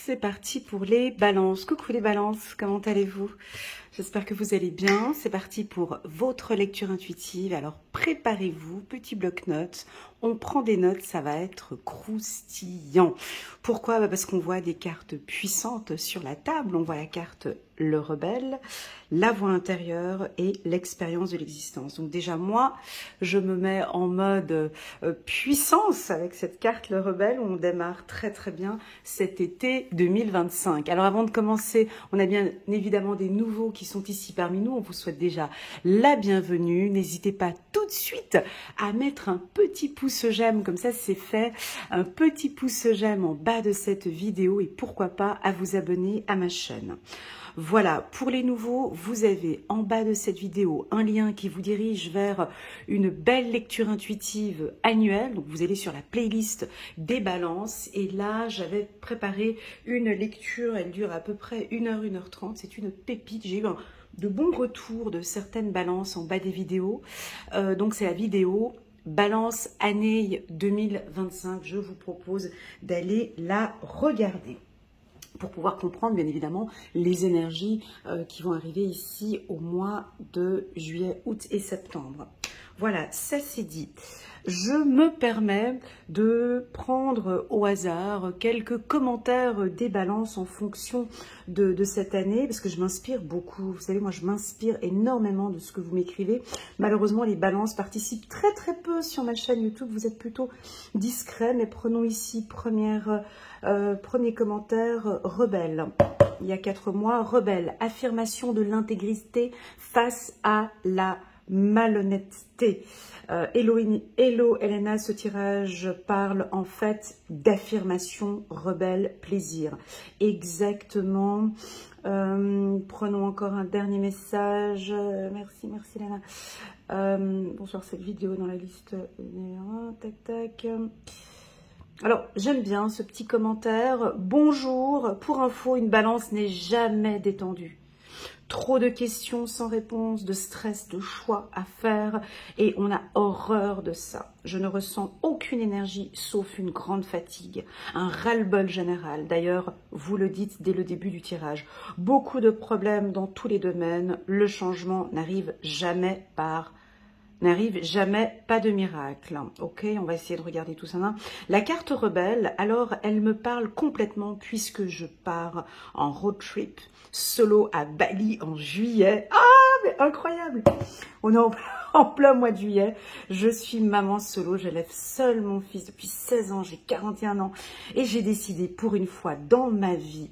c'est parti pour les balances. Coucou les balances, comment allez-vous? J'espère que vous allez bien. C'est parti pour votre lecture intuitive. Alors préparez-vous, petit bloc-notes. On prend des notes, ça va être croustillant. Pourquoi? Parce qu'on voit des cartes puissantes sur la table. On voit la carte le rebelle, la voix intérieure et l'expérience de l'existence. Donc déjà moi, je me mets en mode puissance avec cette carte le rebelle. On démarre très très bien cet été 2025. Alors avant de commencer, on a bien évidemment des nouveaux qui sont ici parmi nous. On vous souhaite déjà la bienvenue. N'hésitez pas tout de suite à mettre un petit pouce j'aime, comme ça c'est fait. Un petit pouce j'aime en bas de cette vidéo et pourquoi pas à vous abonner à ma chaîne. Voilà, pour les nouveaux, vous avez en bas de cette vidéo un lien qui vous dirige vers une belle lecture intuitive annuelle. Donc vous allez sur la playlist des balances et là j'avais préparé une lecture, elle dure à peu près 1h, 1h30. C'est une pépite, j'ai eu de bons retours de certaines balances en bas des vidéos. Donc c'est la vidéo Balance année 2025. Je vous propose d'aller la regarder pour pouvoir comprendre bien évidemment les énergies qui vont arriver ici au mois de juillet, août et septembre. Voilà, ça c'est dit. Je me permets de prendre au hasard quelques commentaires des balances en fonction de cette année, parce que je m'inspire beaucoup. Vous savez, moi je m'inspire énormément de ce que vous m'écrivez. Malheureusement, les balances participent très très peu sur ma chaîne YouTube. Vous êtes plutôt discret, mais prenons ici premier commentaire, rebelle. Il y a 4 mois, rebelle, affirmation de l'intégrité face à la malhonnêteté. Hello Elena, ce tirage parle en fait d'affirmation, rebelle, plaisir. Exactement. Prenons encore un dernier message. Merci Elena. Bonsoir, cette vidéo dans la liste numéro 1. Tac tac. Alors, j'aime bien ce petit commentaire. Bonjour, pour info, une balance n'est jamais détendue. Trop de questions sans réponse, de stress, de choix à faire et on a horreur de ça. Je ne ressens aucune énergie sauf une grande fatigue, un ras-le-bol général. D'ailleurs, vous le dites dès le début du tirage. Beaucoup de problèmes dans tous les domaines. Le changement n'arrive jamais, pas de miracle. Ok, on va essayer de regarder tout ça. La carte rebelle, alors elle me parle complètement puisque je pars en road trip solo à Bali en juillet. Ah, mais incroyable! On est en plein mois de juillet. Je suis maman solo, j'élève seule mon fils depuis 16 ans, j'ai 41 ans et j'ai décidé pour une fois dans ma vie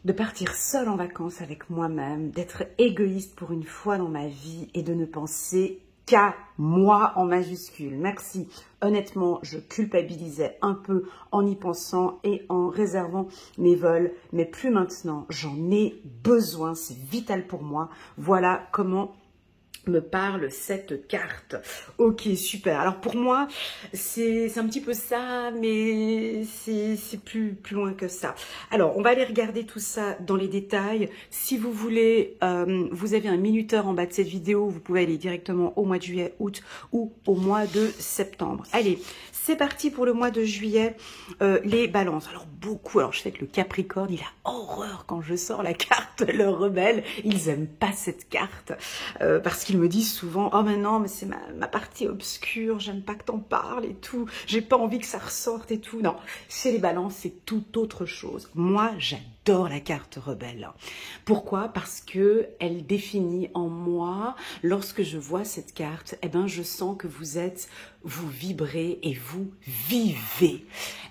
de partir seule en vacances avec moi-même, d'être égoïste pour une fois dans ma vie et de ne penser qu'à moi en majuscule. Merci. Honnêtement, je culpabilisais un peu en y pensant et en réservant mes vols, mais plus maintenant. J'en ai besoin, c'est vital pour moi. Voilà comment me parle cette carte. Ok, super. Alors pour moi, c'est un petit peu ça, mais c'est plus loin que ça. Alors, on va aller regarder tout ça dans les détails. Si vous voulez, vous avez un minuteur en bas de cette vidéo. Vous pouvez aller directement au mois de juillet, août ou au mois de septembre. Allez, c'est parti pour le mois de juillet. Les balances. Alors beaucoup. Alors je sais que le Capricorne, il a horreur quand je sors la carte le rebelle. Ils aiment pas cette carte parce qu'ils me disent souvent, oh mais non, mais c'est ma partie obscure, j'aime pas que t'en parles et tout, j'ai pas envie que ça ressorte et tout. Non, chez les balances, c'est tout autre chose. Moi, j'adore la carte rebelle. Pourquoi? Parce que elle définit en moi, lorsque je vois cette carte, eh ben, je sens que vous vibrez et vous vivez.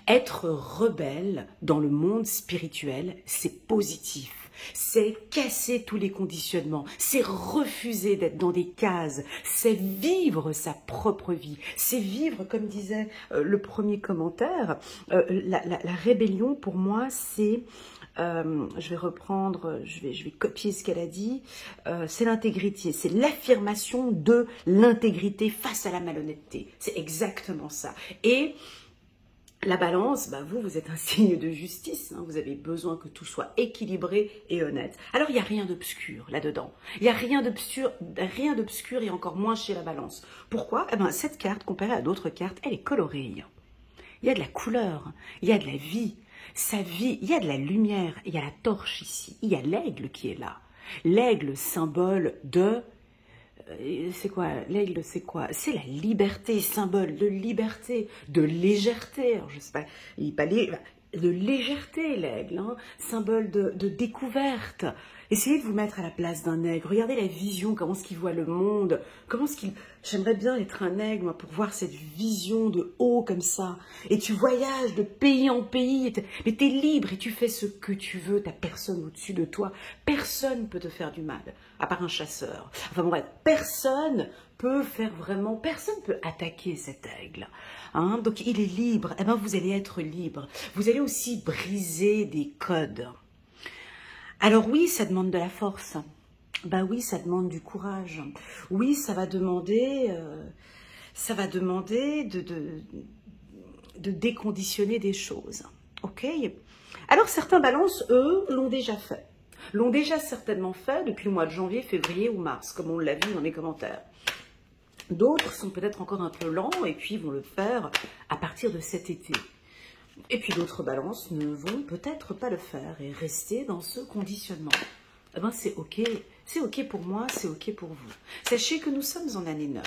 Être rebelle dans le monde spirituel, c'est positif. C'est casser tous les conditionnements, c'est refuser d'être dans des cases, c'est vivre sa propre vie, c'est vivre, comme disait le premier commentaire, la rébellion pour moi c'est, je vais reprendre, je vais copier ce qu'elle a dit, c'est l'intégrité, c'est l'affirmation de l'intégrité face à la malhonnêteté, c'est exactement ça. Et la balance, bah vous êtes un signe de justice, hein, vous avez besoin que tout soit équilibré et honnête. Alors, il n'y a rien d'obscur là-dedans. Il n'y a rien d'obscur et encore moins chez la balance. Pourquoi? Eh ben, cette carte, comparée à d'autres cartes, elle est colorée. Il y a de la couleur, il y a de la vie. sa vie, il y a de la lumière, il y a la torche ici, il y a l'aigle qui est là. L'aigle, symbole de... c'est quoi? L'aigle, c'est quoi? C'est la liberté, symbole de liberté, de légèreté. Alors, je sais pas, il n'est pas de légèreté, l'aigle, hein, symbole de découverte. Essayez de vous mettre à la place d'un aigle. Regardez la vision, comment est-ce qu'il voit le monde, comment est-ce qu'il... J'aimerais bien être un aigle, moi, pour voir cette vision de haut comme ça. Et tu voyages de pays en pays, mais tu es libre et tu fais ce que tu veux, tu n'as personne au-dessus de toi. Personne ne peut te faire du mal, à part un chasseur. Enfin bon, bref, personne peut faire vraiment, personne peut attaquer cet aigle. Hein, donc il est libre, eh ben vous allez être libre. Vous allez aussi briser des codes. Alors oui, ça demande de la force. Bah oui, ça demande du courage. Oui, ça va demander de déconditionner des choses. Ok? Alors certains balances, eux, l'ont déjà fait. L'ont déjà certainement fait depuis le mois de janvier, février ou mars, comme on l'a vu dans les commentaires. D'autres sont peut-être encore un peu lents et puis vont le faire à partir de cet été. Et puis d'autres balances ne vont peut-être pas le faire et rester dans ce conditionnement. Eh ben c'est ok pour moi, c'est ok pour vous. Sachez que nous sommes en année 9,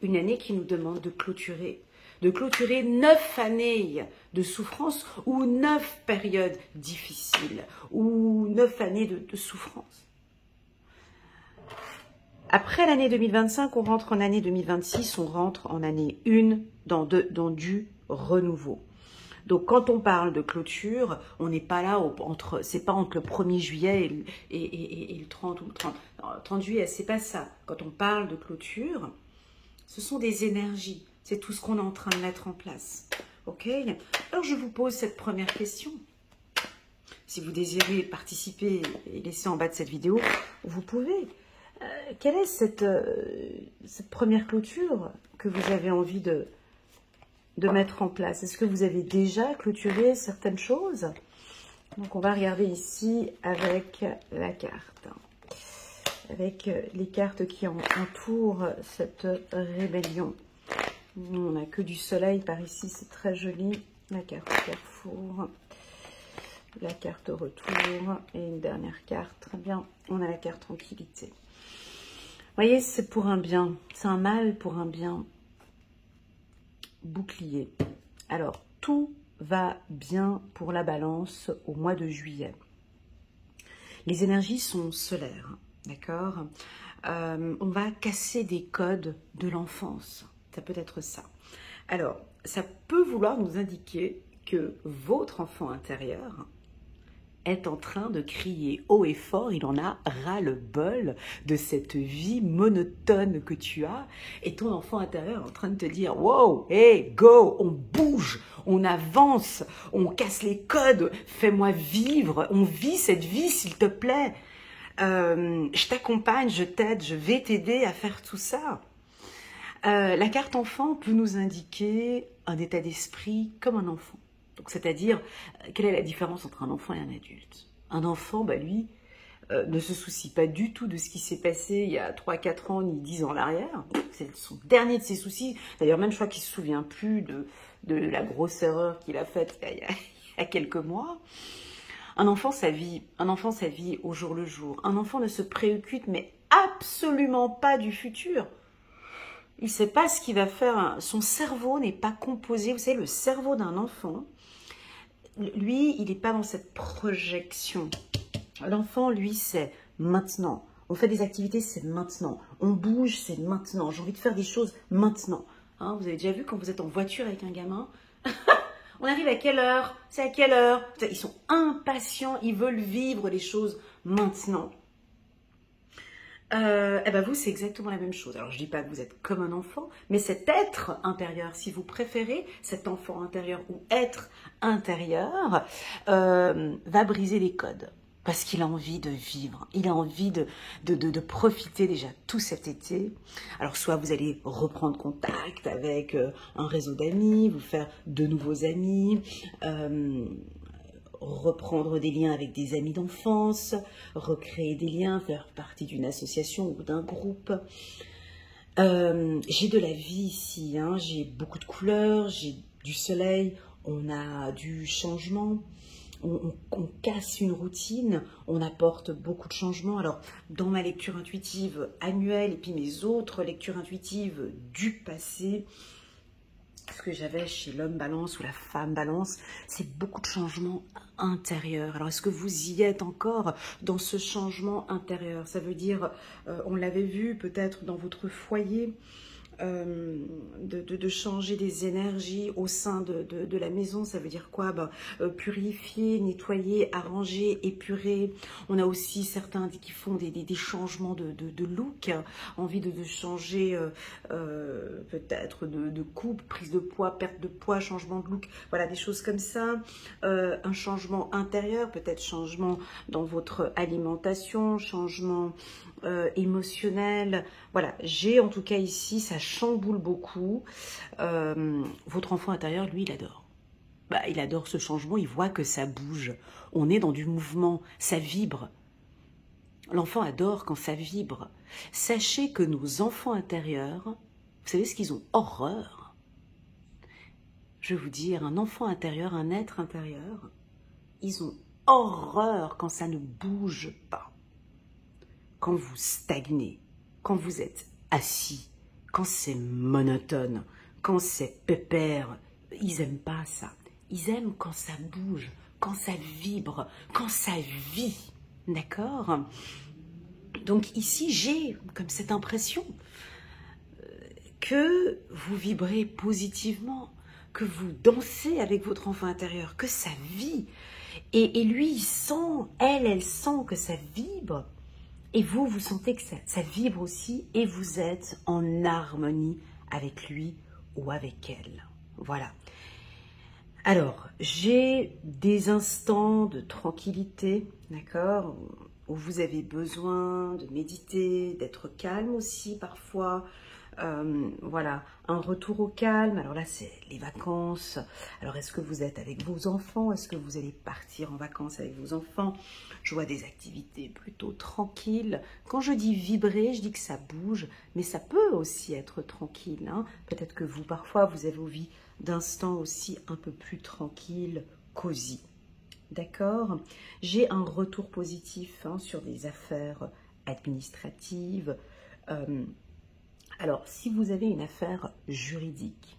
une année qui nous demande de clôturer 9 années de souffrance ou 9 périodes difficiles ou 9 années de souffrance. Après l'année 2025, on rentre en année 2026, on rentre en année 1 dans du renouveau. Donc, quand on parle de clôture, on n'est pas là c'est pas entre le 1er juillet et le 30 ou le 30 juillet, c'est pas ça. Quand on parle de clôture, ce sont des énergies. C'est tout ce qu'on est en train de mettre en place. Ok? Alors, je vous pose cette première question. Si vous désirez participer et laisser en bas de cette vidéo, vous pouvez. Quelle est cette première clôture que vous avez envie de mettre en place? Est-ce que vous avez déjà clôturé certaines choses? Donc, on va regarder ici avec la carte. Avec les cartes qui entourent cette rébellion. On n'a que du soleil par ici, c'est très joli. La carte carrefour, la carte retour et une dernière carte. Très bien, on a la carte tranquillité. Vous voyez, c'est pour un bien, c'est un mal pour un bien. Bouclier. Alors, tout va bien pour la balance au mois de juillet. Les énergies sont solaires, d'accord? On va casser des codes de l'enfance. Ça peut être ça. Alors, ça peut vouloir nous indiquer que votre enfant intérieur est en train de crier haut et fort, il en a ras-le-bol de cette vie monotone que tu as, et ton enfant intérieur est en train de te dire « Wow, hey, go, on bouge, on avance, on casse les codes, fais-moi vivre, on vit cette vie s'il te plaît, je t'accompagne, je t'aide, je vais t'aider à faire tout ça ». La carte enfant peut nous indiquer un état d'esprit comme un enfant. C'est-à-dire, quelle est la différence entre un enfant et un adulte? Un enfant, bah, lui, ne se soucie pas du tout de ce qui s'est passé il y a 3-4 ans ni 10 ans en arrière. C'est son dernier de ses soucis. D'ailleurs, même je crois qu'il ne se souvient plus de la grosse erreur qu'il a faite il y a quelques mois. Un enfant, sa vie au jour le jour. Un enfant ne se préoccupe mais absolument pas du futur. Il ne sait pas ce qu'il va faire. Son cerveau n'est pas composé. Vous savez, le cerveau d'un enfant, lui, il n'est pas dans cette projection. L'enfant, lui, c'est maintenant. On fait des activités, c'est maintenant. On bouge, c'est maintenant. J'ai envie de faire des choses maintenant. Hein, vous avez déjà vu quand vous êtes en voiture avec un gamin, on arrive à quelle heure? C'est à quelle heure? Ils sont impatients, ils veulent vivre les choses maintenant. Eh ben vous, c'est exactement la même chose. Alors, je ne dis pas que vous êtes comme un enfant, mais cet être intérieur, si vous préférez, cet enfant intérieur ou être intérieur, va briser les codes. Parce qu'il a envie de vivre, il a envie de profiter déjà tout cet été. Alors, soit vous allez reprendre contact avec un réseau d'amis, vous faire de nouveaux amis, reprendre des liens avec des amis d'enfance, recréer des liens, faire partie d'une association ou d'un groupe. J'ai de la vie ici, hein, j'ai beaucoup de couleurs, j'ai du soleil, on a du changement. on casse une routine, on apporte beaucoup de changements. Alors, dans ma lecture intuitive annuelle et puis mes autres lectures intuitives du passé, ce que j'avais chez l'homme balance ou la femme balance, c'est beaucoup de changements intérieurs. Alors, est-ce que vous y êtes encore dans ce changement intérieur? Ça veut dire, on l'avait vu peut-être dans votre foyer, de changer des énergies au sein de la maison. Ça veut dire quoi? Purifier, nettoyer, arranger, épurer. On a aussi certains qui font des changements de look, envie de changer peut-être de coupe, prise de poids, perte de poids, changement de look, voilà, des choses comme ça. Un changement intérieur, peut-être changement dans votre alimentation, changement émotionnel. Voilà, j'ai en tout cas ici, ça chamboule beaucoup. Votre enfant intérieur, lui, il adore. Il adore ce changement, il voit que ça bouge. On est dans du mouvement, ça vibre. L'enfant adore quand ça vibre. Sachez que nos enfants intérieurs, vous savez ce qu'ils ont horreur? Je vais vous dire, un enfant intérieur, un être intérieur, ils ont horreur quand ça ne bouge pas. Quand vous stagnez, quand vous êtes assis, quand c'est monotone, quand c'est pépère, ils n'aiment pas ça. Ils aiment quand ça bouge, quand ça vibre, quand ça vit. D'accord? Donc ici, j'ai comme cette impression que vous vibrez positivement, que vous dansez avec votre enfant intérieur, que ça vit. Et lui, il sent, elle sent que ça vibre. Et vous, vous sentez que ça vibre aussi et vous êtes en harmonie avec lui ou avec elle. Voilà. Alors, j'ai des instants de tranquillité, d'accord, où vous avez besoin de méditer, d'être calme aussi parfois. Voilà, un retour au calme. Alors là, c'est les vacances. Alors, est-ce que vous êtes avec vos enfants? Est-ce que vous allez partir en vacances avec vos enfants? Je vois des activités plutôt tranquilles. Quand je dis vibrer, je dis que ça bouge, mais ça peut aussi être tranquille, hein. Peut-être que vous, parfois, vous avez envie d'instants aussi un peu plus tranquilles, cosy. D'accord? J'ai un retour positif, hein, sur des affaires administratives. Alors, si vous avez une affaire juridique,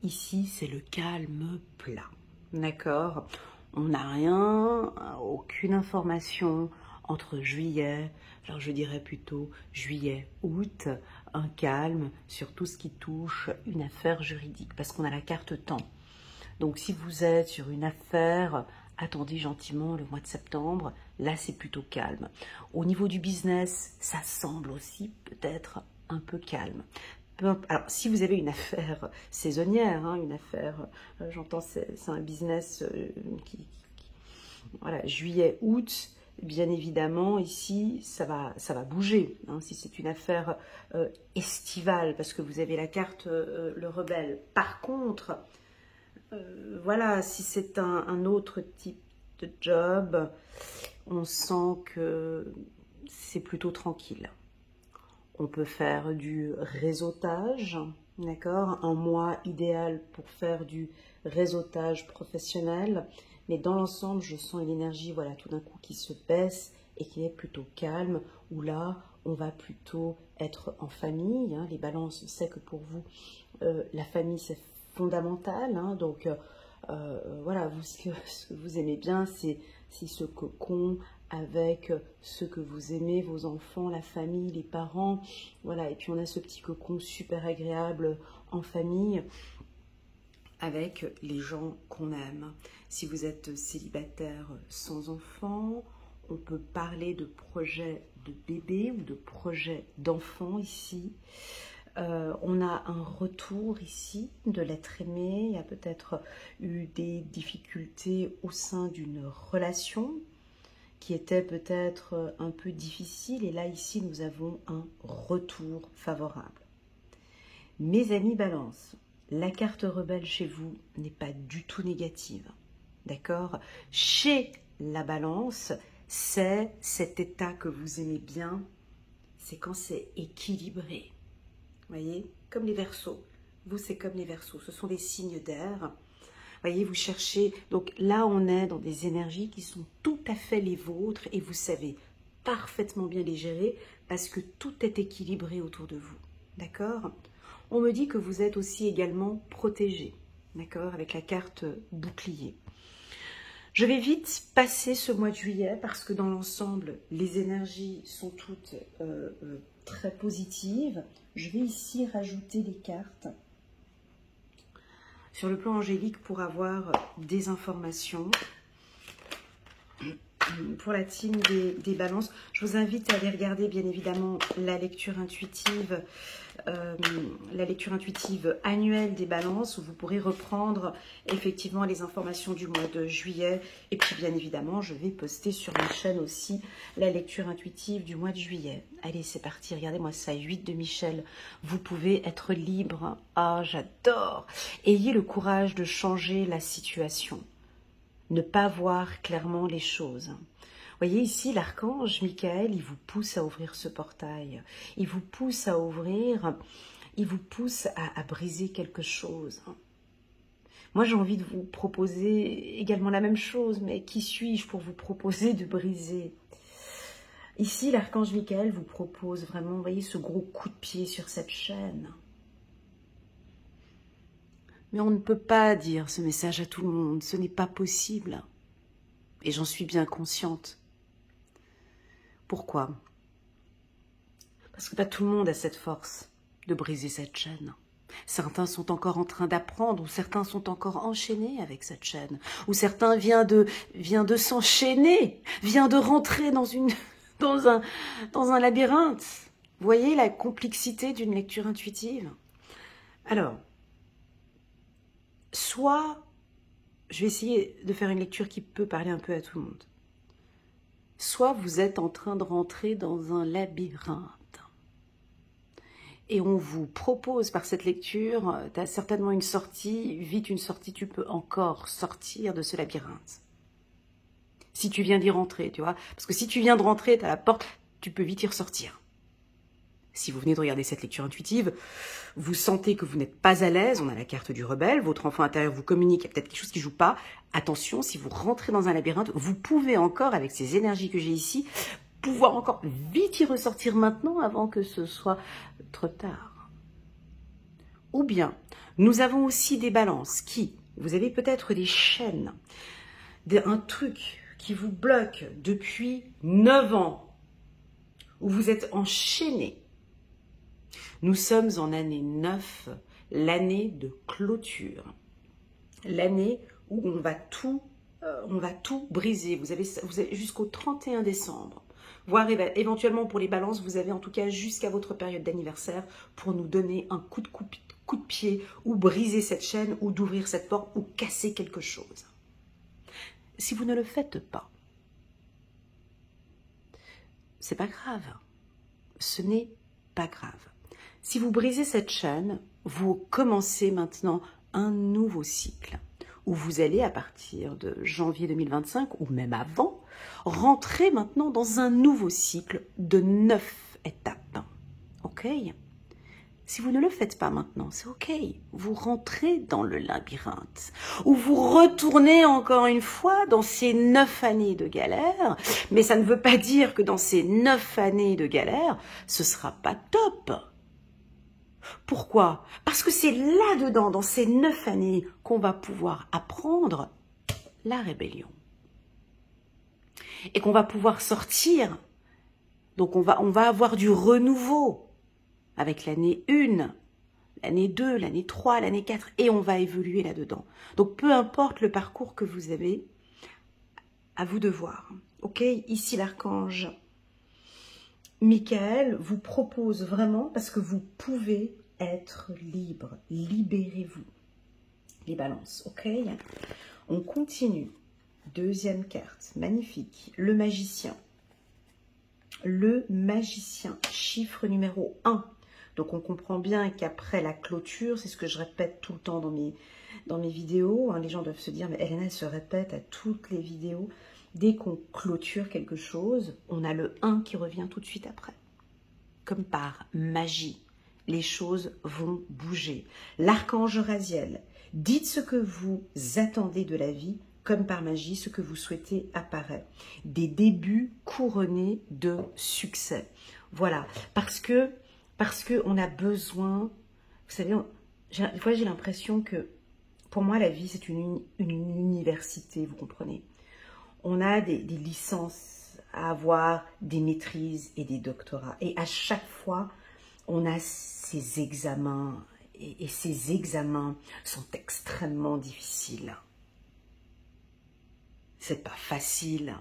ici, c'est le calme plat. D'accord? On n'a rien, aucune information entre juillet, alors je dirais plutôt juillet, août, un calme sur tout ce qui touche une affaire juridique, parce qu'on a la carte temps. Donc, si vous êtes sur une affaire, attendez gentiment le mois de septembre, là, c'est plutôt calme. Au niveau du business, ça semble aussi peut-être un peu calme. Alors, si vous avez une affaire saisonnière, hein, une affaire, j'entends, c'est un business voilà, juillet, août, bien évidemment, ici, ça va bouger. Hein, si c'est une affaire estivale, parce que vous avez la carte, le rebelle. Par contre, voilà, si c'est un autre type de job, on sent que c'est plutôt tranquille. On peut faire du réseautage, d'accord? Un mois idéal pour faire du réseautage professionnel. Mais dans l'ensemble, je sens une énergie, voilà, tout d'un coup qui se baisse et qui est plutôt calme, où là, on va plutôt être en famille. Hein. Les balances, on sait que pour vous, la famille, c'est fondamental. Hein. Donc, voilà, vous, ce que vous aimez bien, c'est ce cocon avec ceux que vous aimez, vos enfants, la famille, les parents. Voilà, et puis on a ce petit cocon super agréable en famille avec les gens qu'on aime. Si vous êtes célibataire sans enfant, on peut parler de projet de bébé ou de projet d'enfant ici. On a un retour ici de l'être aimé. Il y a peut-être eu des difficultés au sein d'une relation qui était peut-être un peu difficile. Et là, ici, nous avons un retour favorable. Mes amis Balance, la carte rebelle chez vous n'est pas du tout négative. D'accord? Chez la Balance, c'est cet état que vous aimez bien. C'est quand c'est équilibré. Vous voyez, comme les Verseaux. Vous, c'est comme les Verseaux. Ce sont des signes d'air. Voyez, vous cherchez. Donc là, on est dans des énergies qui sont tout à fait les vôtres et vous savez parfaitement bien les gérer parce que tout est équilibré autour de vous. D'accord? On me dit que vous êtes aussi également protégé. D'accord? Avec la carte bouclier. Je vais vite passer ce mois de juillet parce que dans l'ensemble, les énergies sont toutes très positives. Je vais ici rajouter des cartes sur le plan angélique pour avoir des informations. Pour la team des balances, je vous invite à aller regarder bien évidemment la lecture intuitive annuelle des balances où vous pourrez reprendre effectivement les informations du mois de juillet. Et puis bien évidemment, je vais poster sur ma chaîne aussi la lecture intuitive du mois de juillet. Allez, c'est parti, regardez-moi ça, 8 de Michel. Vous pouvez être libre. Ah, j'adore. Ayez le courage de changer la situation. Ne pas voir clairement les choses. Voyez ici, l'archange Michael, il vous pousse à ouvrir ce portail. Il vous pousse à ouvrir, il vous pousse à briser quelque chose. Moi, j'ai envie de vous proposer également la même chose, mais qui suis-je pour vous proposer de briser? Ici, l'archange Michael vous propose vraiment, vous voyez, ce gros coup de pied sur cette chaîne. Mais on ne peut pas dire ce message à tout le monde, ce n'est pas possible. Et j'en suis bien consciente. Pourquoi? Parce que pas tout le monde a cette force de briser cette chaîne. Certains sont encore en train d'apprendre, ou certains sont encore enchaînés avec cette chaîne, ou certains viennent de s'enchaîner, viennent de rentrer dans un labyrinthe. Vous voyez la complexité d'une lecture intuitive? Alors, soit, je vais essayer de faire une lecture qui peut parler un peu à tout le monde. Soit vous êtes en train de rentrer dans un labyrinthe. Et on vous propose par cette lecture, tu as certainement une sortie, vite une sortie, tu peux encore sortir de ce labyrinthe. Si tu viens d'y rentrer, tu vois. Parce que si tu viens de rentrer, tu as la porte, tu peux vite y ressortir. Si vous venez de regarder cette lecture intuitive, vous sentez que vous n'êtes pas à l'aise, on a la carte du rebelle, votre enfant intérieur vous communique, il y a peut-être quelque chose qui ne joue pas. Attention, si vous rentrez dans un labyrinthe, vous pouvez encore, avec ces énergies que j'ai ici, pouvoir encore vite y ressortir maintenant avant que ce soit trop tard. Ou bien, nous avons aussi des balances qui, vous avez peut-être des chaînes, un truc qui vous bloque depuis 9 ans, où vous êtes enchaîné. Nous sommes en année 9, l'année de clôture, l'année où on va tout briser. Vous avez jusqu'au 31 décembre, voire éventuellement pour les balances, vous avez en tout cas jusqu'à votre période d'anniversaire pour nous donner un coup de pied ou briser cette chaîne ou d'ouvrir cette porte ou casser quelque chose. Si vous ne le faites pas, c'est pas grave. Ce n'est pas grave. Si vous brisez cette chaîne, vous commencez maintenant un nouveau cycle où vous allez, à partir de janvier 2025 ou même avant, rentrer maintenant dans un nouveau cycle de 9 étapes. Ok? Si vous ne le faites pas maintenant, c'est ok. Vous rentrez dans le labyrinthe ou vous retournez encore une fois dans ces 9 années de galère. Mais ça ne veut pas dire que dans ces 9 années de galère, ce sera pas top. Pourquoi? Parce que c'est là-dedans, dans ces 9 années, qu'on va pouvoir apprendre la rébellion. Et qu'on va pouvoir sortir. Donc on va avoir du renouveau avec l'année 1, l'année 2, l'année 3, l'année 4, et on va évoluer là-dedans. Donc peu importe le parcours que vous avez, à vous de voir. Ok, ici l'archange Michael vous propose vraiment, parce que vous pouvez être libre, libérez-vous. Les balances, ok? On continue. Deuxième carte, magnifique. Le magicien. Le magicien, chiffre numéro 1. Donc on comprend bien qu'après la clôture, c'est ce que je répète tout le temps dans mes vidéos, hein, les gens doivent se dire, mais Elena elle se répète à toutes les vidéos. Dès qu'on clôture quelque chose, on a le 1 qui revient tout de suite après. Comme par magie, les choses vont bouger. L'archange Raziel, Dites ce que vous attendez de la vie, comme par magie, ce que vous souhaitez apparaît. Des débuts couronnés de succès. Voilà, parce que on a besoin, vous savez, des fois j'ai l'impression que, pour moi, la vie, c'est une université, vous comprenez. On a des licences à avoir, des maîtrises et des doctorats. Et à chaque fois, on a ces examens. Et ces examens sont extrêmement difficiles. C'est pas facile.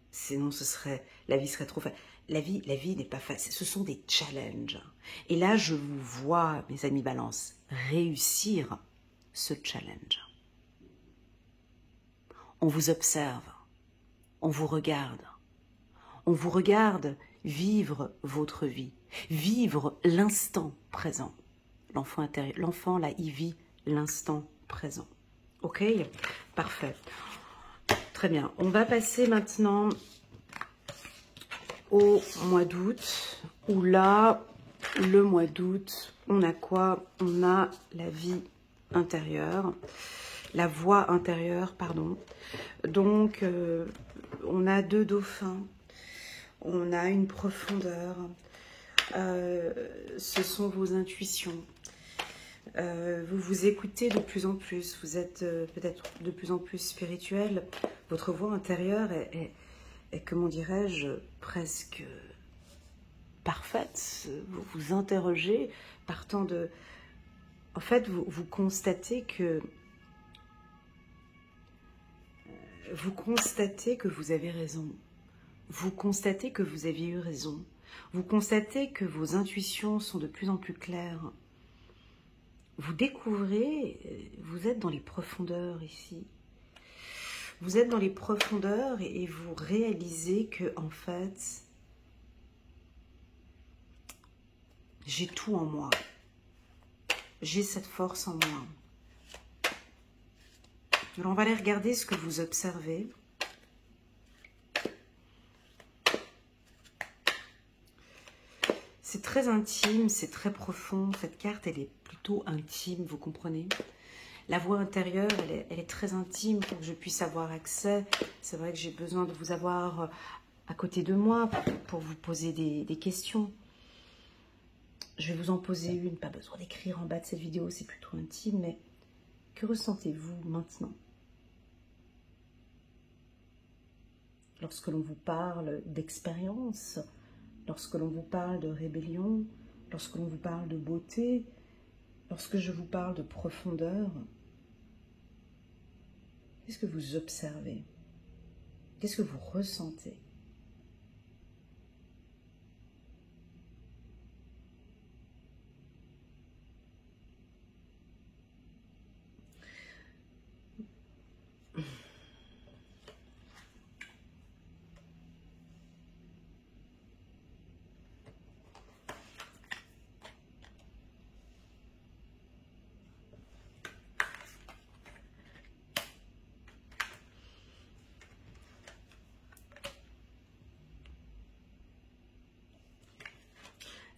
Sinon, la vie serait trop facile. La vie n'est pas facile. Ce sont des challenges. Et là, je vous vois, mes amis Balance, réussir ce challenge. On vous observe. On vous regarde. On vous regarde vivre votre vie. Vivre l'instant présent. L'enfant intérieur, l'enfant là, il vit l'instant présent. Ok? Parfait. Très bien. On va passer maintenant au mois d'août, où là, le mois d'août, on a quoi? On a la vie intérieure, la voix intérieure, pardon. Donc, on a 2 dauphins, on a une profondeur, ce sont vos intuitions. Vous vous écoutez de plus en plus, vous êtes peut-être de plus en plus spirituel. Votre voix intérieure est comment dirais-je, presque parfaite. Vous vous interrogez partant de... En fait, vous constatez que... Vous constatez que vous avez raison. Vous constatez que vous aviez eu raison. Vous constatez que vos intuitions sont de plus en plus claires. Vous découvrez, vous êtes dans les profondeurs ici. Vous êtes dans les profondeurs et vous réalisez que, en fait, j'ai tout en moi. J'ai cette force en moi. Alors, on va aller regarder ce que vous observez. C'est très intime, c'est très profond. Cette carte, elle est plutôt intime, vous comprenez? La voix intérieure, elle est très intime pour que je puisse avoir accès. C'est vrai que j'ai besoin de vous avoir à côté de moi pour vous poser des questions. Je vais vous en poser une, pas besoin d'écrire en bas de cette vidéo, c'est plutôt intime, mais que ressentez-vous maintenant? Lorsque l'on vous parle d'expérience, lorsque l'on vous parle de rébellion, lorsque l'on vous parle de beauté, lorsque je vous parle de profondeur, qu'est-ce que vous observez? Qu'est-ce que vous ressentez?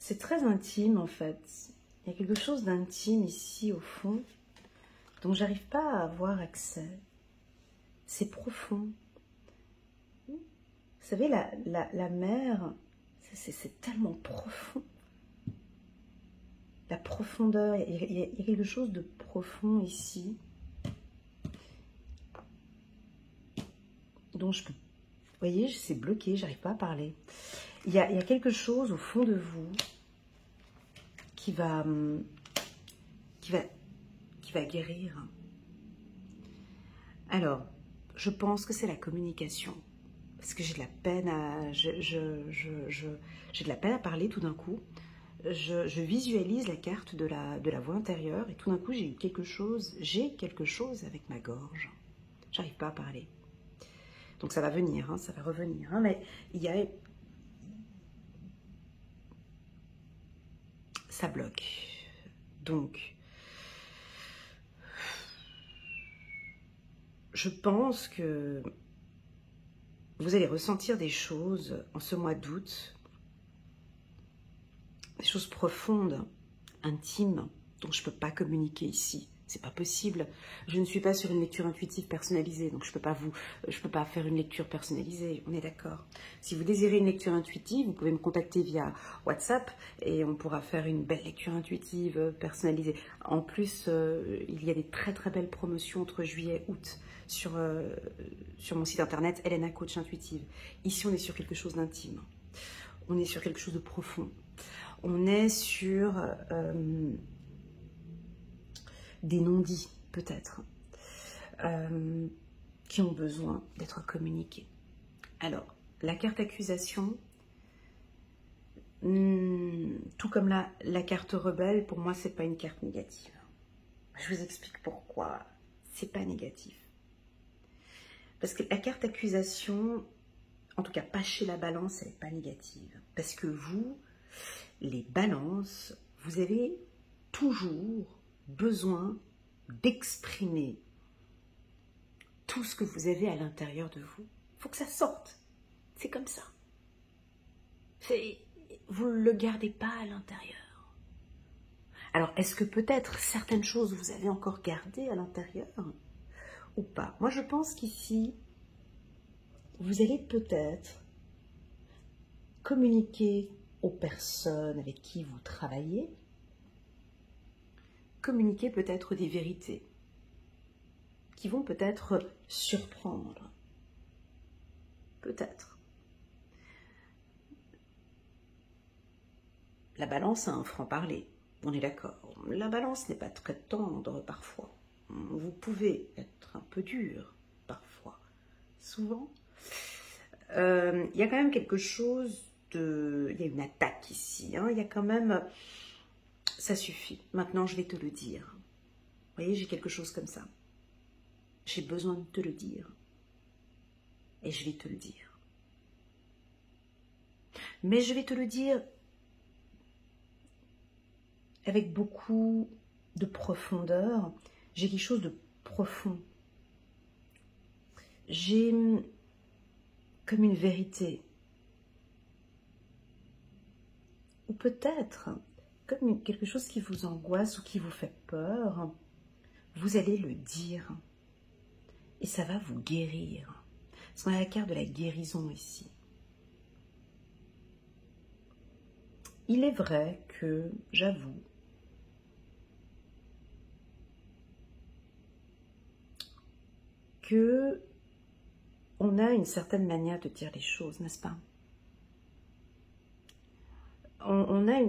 C'est très intime en fait. Il y a quelque chose d'intime ici au fond dont j'arrive pas à avoir accès. C'est profond. Vous savez, la mer, c'est tellement profond. La profondeur, il y a quelque chose de profond ici. Donc vous voyez, c'est bloqué, j'arrive pas à parler. Il y a quelque chose au fond de vous qui va guérir. Alors, je pense que c'est la communication. Parce que j'ai de la peine à... j'ai de la peine à parler tout d'un coup. Je visualise la carte de la voix intérieure et tout d'un coup, j'ai quelque chose avec ma gorge. J'arrive pas à parler. Donc ça va venir, hein, ça va revenir. Hein, mais il y a... Ça bloque. Donc, je pense que vous allez ressentir des choses en ce mois d'août, des choses profondes, intimes, dont je ne peux pas communiquer ici. C'est pas possible. Je ne suis pas sur une lecture intuitive personnalisée, donc je peux pas faire une lecture personnalisée, on est d'accord. Si vous désirez une lecture intuitive, vous pouvez me contacter via WhatsApp et on pourra faire une belle lecture intuitive personnalisée. En plus, il y a des très très belles promotions entre juillet et août sur mon site internet Elena Coach Intuitive. Ici, on est sur quelque chose d'intime. On est sur quelque chose de profond. On est sur des non-dits, peut-être, qui ont besoin d'être communiqués. Alors, la carte accusation, tout comme la carte rebelle, pour moi, c'est pas une carte négative. Je vous explique pourquoi c'est pas négatif. Parce que la carte accusation, en tout cas pas chez la balance, elle n'est pas négative. Parce que vous, les balances, vous avez toujours besoin d'exprimer tout ce que vous avez à l'intérieur de vous. Il faut que ça sorte. C'est comme ça. Vous ne le gardez pas à l'intérieur. Alors, est-ce que peut-être certaines choses vous avez encore gardées à l'intérieur ou pas? Moi, je pense qu'ici, vous allez peut-être communiquer aux personnes avec qui vous travaillez, communiquer peut-être des vérités qui vont peut-être surprendre. Peut-être. La balance a un franc-parler, on est d'accord. La balance n'est pas très tendre parfois. Vous pouvez être un peu dur parfois. Souvent, il y a quand même quelque chose de... Il y a une attaque ici. Hein, il y a quand même... Ça suffit. Maintenant, je vais te le dire. Vous voyez, j'ai quelque chose comme ça. J'ai besoin de te le dire. Et je vais te le dire. Mais je vais te le dire avec beaucoup de profondeur. J'ai quelque chose de profond. J'ai comme une vérité. Ou peut-être comme quelque chose qui vous angoisse ou qui vous fait peur. Vous allez le dire. Et ça va vous guérir. Parce qu'on a la carte de la guérison ici. Il est vrai que, j'avoue, que on a une certaine manière de dire les choses, n'est-ce pas? On a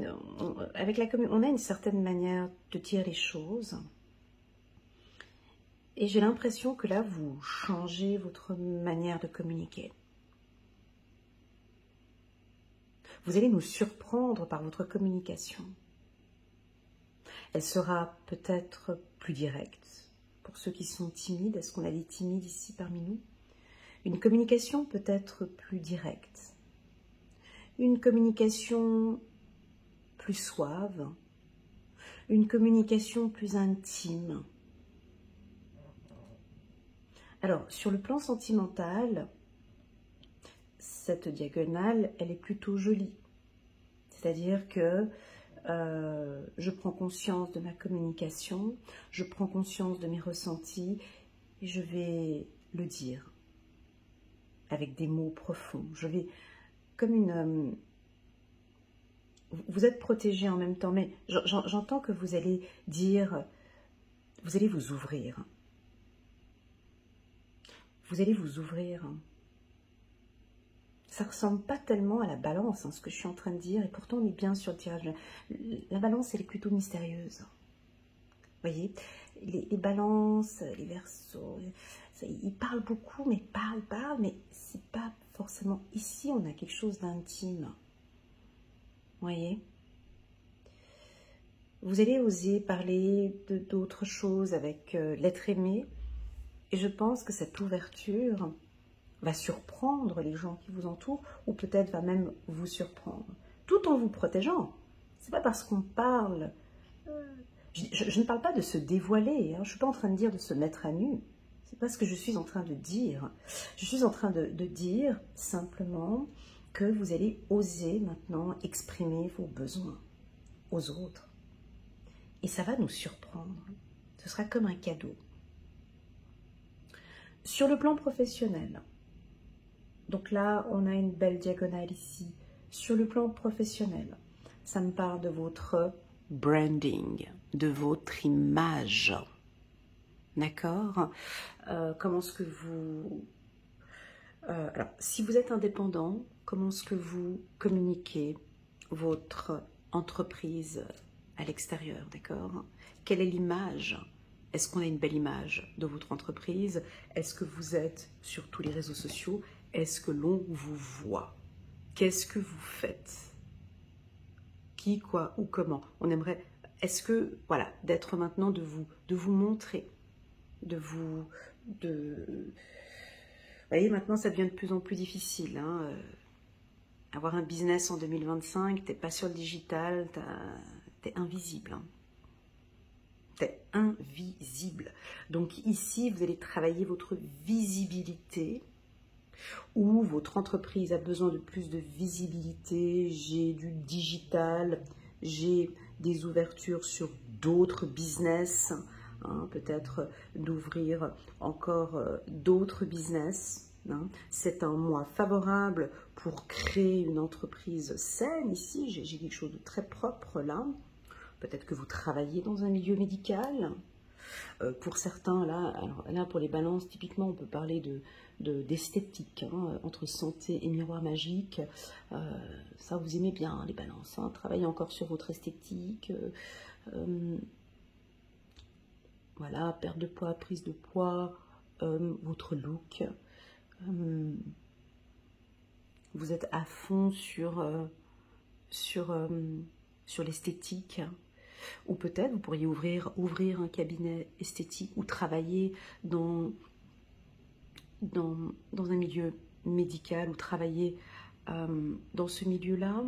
une certaine manière de dire les choses. Et j'ai l'impression que là, vous changez votre manière de communiquer. Vous allez nous surprendre par votre communication. Elle sera peut-être plus directe. Pour ceux qui sont timides, est-ce qu'on a des timides ici parmi nous? Une communication peut être plus directe. Une communication plus suave. Une communication plus intime. Alors, sur le plan sentimental, cette diagonale, elle est plutôt jolie. C'est-à-dire que je prends conscience de ma communication, je prends conscience de mes ressentis et je vais le dire avec des mots profonds. Je vais comme une... vous êtes protégé en même temps, mais j'entends que vous allez dire, vous allez vous ouvrir. Vous allez vous ouvrir. Ça ne ressemble pas tellement à la balance, hein, ce que je suis en train de dire, et pourtant on est bien sur le tirage. La balance, elle est plutôt mystérieuse. Vous voyez, les balances, les verseaux, ils parlent beaucoup, mais parlent, mais c'est pas forcément... Ici, on a quelque chose d'intime. Vous voyez? Vous allez oser parler d'autres choses avec l'être aimé, et je pense que cette ouverture va surprendre les gens qui vous entourent, ou peut-être va même vous surprendre, tout en vous protégeant. C'est pas parce qu'on parle... Je ne parle pas de se dévoiler, hein. Je ne suis pas en train de dire de se mettre à nu. C'est pas ce que je suis en train de dire. Je suis en train de dire simplement que vous allez oser maintenant exprimer vos besoins aux autres. Et ça va nous surprendre. Ce sera comme un cadeau. Sur le plan professionnel, donc là, on a une belle diagonale ici. Sur le plan professionnel, ça me parle de votre branding, de votre image. D'accord? Comment est-ce que vous... alors, si vous êtes indépendant, comment est-ce que vous communiquez votre entreprise à l'extérieur, d'accord? Quelle est l'image? Est-ce qu'on a une belle image de votre entreprise? Est-ce que vous êtes sur tous les réseaux sociaux? Est-ce que l'on vous voit? Qu'est-ce que vous faites? Qui, quoi ou comment? On aimerait... Est-ce que, voilà, d'être maintenant, de vous montrer, vous voyez, maintenant, ça devient de plus en plus difficile. Hein. Avoir un business en 2025, t'es pas sur le digital, t'es invisible. Hein. T'es invisible. Donc ici, vous allez travailler votre visibilité, ou votre entreprise a besoin de plus de visibilité, j'ai du digital, j'ai des ouvertures sur d'autres business, hein, peut-être d'ouvrir encore d'autres business. Hein. C'est un mois favorable pour créer une entreprise saine. Ici, j'ai quelque chose de très propre là. Peut-être que vous travaillez dans un milieu médical. Pour certains, là, alors là, pour les balances, typiquement, on peut parler d'esthétique, hein, entre santé et miroir magique. Ça, vous aimez bien, hein, les balances. Hein, travaillez encore sur votre esthétique. Voilà, perte de poids, prise de poids, votre look. Vous êtes à fond sur l'esthétique. Ou peut-être vous pourriez ouvrir un cabinet esthétique ou travailler dans un milieu médical ou travailler dans ce milieu-là.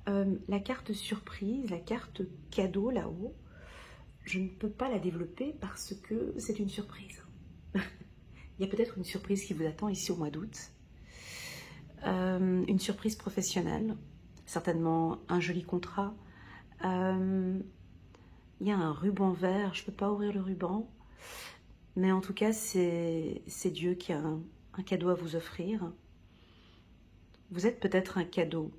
La carte surprise, la carte cadeau là-haut, je ne peux pas la développer parce que c'est une surprise. Il y a peut-être une surprise qui vous attend ici au mois d'août. Une surprise professionnelle, certainement un joli contrat. Il y a un ruban vert, je ne peux pas ouvrir le ruban, mais en tout cas, c'est Dieu qui a un cadeau à vous offrir. Vous êtes peut-être un cadeau,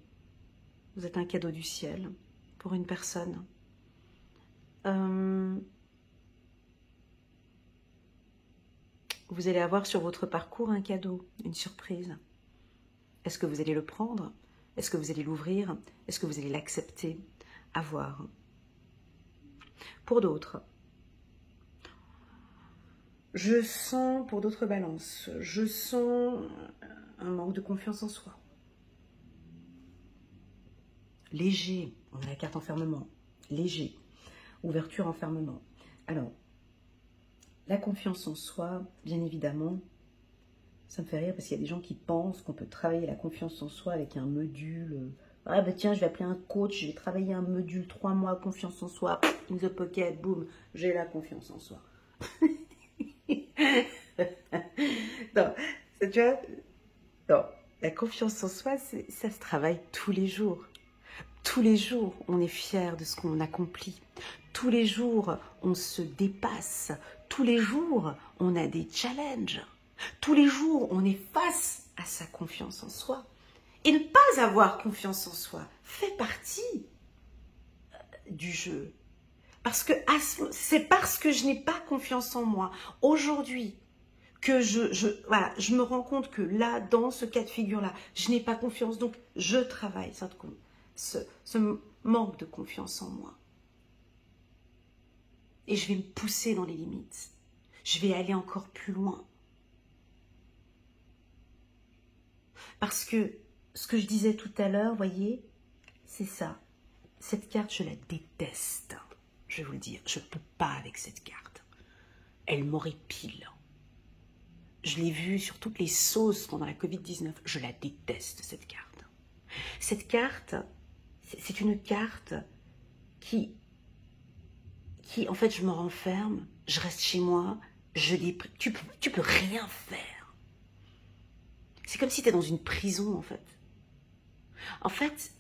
vous êtes un cadeau du ciel pour une personne. Vous allez avoir sur votre parcours un cadeau, une surprise. Est-ce que vous allez le prendre? Est-ce que vous allez l'ouvrir? Est-ce que vous allez l'accepter? À voir. Pour d'autres, je sens, pour d'autres balances, je sens un manque de confiance en soi. Léger, on a la carte enfermement, léger, ouverture, enfermement. Alors, la confiance en soi, bien évidemment, ça me fait rire parce qu'il y a des gens qui pensent qu'on peut travailler la confiance en soi avec un module. Ah bah tiens, je vais appeler un coach, je vais travailler un module 3 mois, confiance en soi, in the pocket, boum, j'ai la confiance en soi. Non, tu vois, non, la confiance en soi, ça se travaille tous les jours. Tous les jours, on est fier de ce qu'on accomplit. Tous les jours, on se dépasse. Tous les jours, on a des challenges. Tous les jours, on est face à sa confiance en soi. Et ne pas avoir confiance en soi fait partie du jeu. Parce que c'est parce que je n'ai pas confiance en moi aujourd'hui que voilà, je me rends compte que là, dans ce cas de figure-là, je n'ai pas confiance. Donc, je travaille ce manque de confiance en moi. Et je vais me pousser dans les limites. Je vais aller encore plus loin. Parce que ce que je disais tout à l'heure, voyez, c'est ça. Cette carte, je la déteste. Je vais vous le dire, je ne peux pas avec cette carte. Elle m'horripile. Je l'ai vue sur toutes les sauces pendant la Covid-19. Je la déteste, cette carte. Cette carte, c'est une carte qui, en fait, je me renferme, je reste chez moi, tu peux rien faire. C'est comme si tu es dans une prison, en fait. En fait,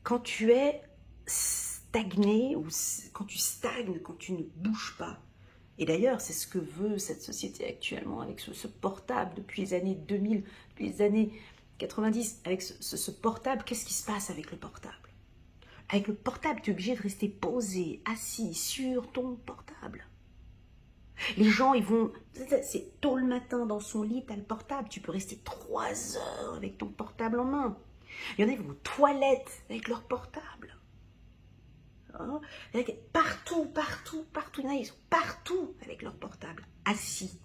quand tu es stagner, ou quand tu stagnes, quand tu ne bouges pas. Et d'ailleurs, c'est ce que veut cette société actuellement avec ce portable depuis les années 2000, depuis les années 90, avec ce portable. Qu'est-ce qui se passe avec le portable? Avec le portable, tu es obligé de rester posé, assis sur ton portable. Les gens, ils vont, c'est tôt le matin dans son lit, tu as le portable, tu peux rester 3 heures avec ton portable en main. Il y en a qui vont aux toilettes avec leur portable. Hein? Partout, il y en a, ils sont partout avec leur portable, assis.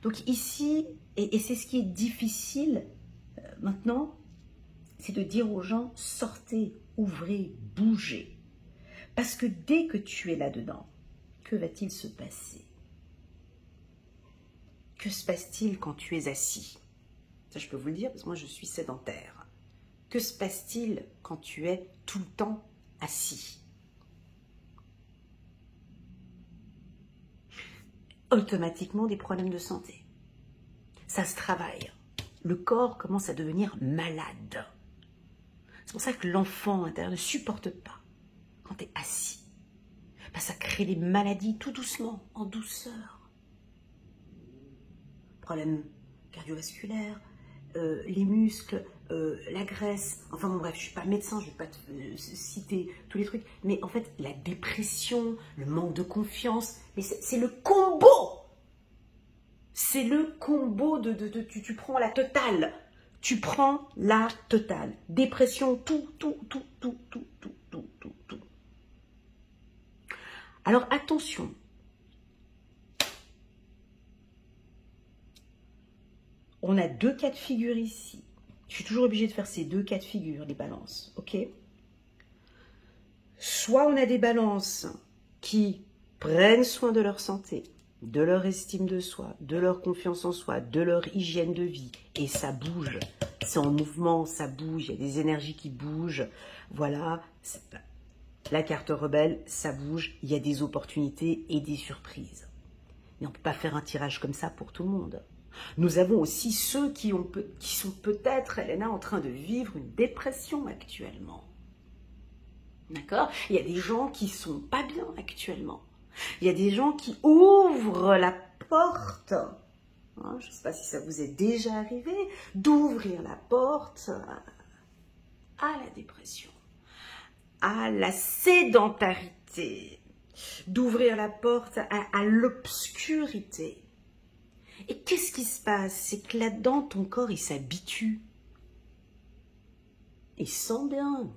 Donc ici, et c'est ce qui est difficile maintenant, c'est de dire aux gens, sortez, ouvrez, bougez. Parce que dès que tu es là-dedans, que va-t-il se passer? Que se passe-t-il quand tu es assis? Ça, je peux vous le dire, parce que moi, je suis sédentaire. Que se passe-t-il quand tu es tout le temps assis? Automatiquement, des problèmes de santé. Ça se travaille. Le corps commence à devenir malade. C'est pour ça que l'enfant intérieur ne supporte pas quand tu es assis. Ben, ça crée des maladies tout doucement, en douceur. Problèmes cardiovasculaires, les muscles, la graisse. Enfin bon, bref, je ne suis pas médecin, je ne vais pas te citer tous les trucs. Mais en fait, la dépression, le manque de confiance, mais c'est le combo. C'est le combo tu prends la totale. Tu prends la totale. Dépression, tout. Alors attention. On a 2 cas de figure ici. Je suis toujours obligée de faire ces 2 cas de figure, les balances. Ok? Soit on a des balances qui prennent soin de leur santé, de leur estime de soi, de leur confiance en soi, de leur hygiène de vie. Et ça bouge. C'est en mouvement, ça bouge. Il y a des énergies qui bougent. Voilà. La carte rebelle, ça bouge. Il y a des opportunités et des surprises. Mais on ne peut pas faire un tirage comme ça pour tout le monde. Nous avons aussi ceux qui sont peut-être, Elena, en train de vivre une dépression actuellement. D'accord? Il y a des gens qui ne sont pas bien actuellement. Il y a des gens qui ouvrent la porte. Hein, je ne sais pas si ça vous est déjà arrivé, d'ouvrir la porte à la dépression, à la sédentarité, d'ouvrir la porte à l'obscurité. Et qu'est-ce qui se passe? C'est que là-dedans, ton corps, il s'habitue. Il sent bien.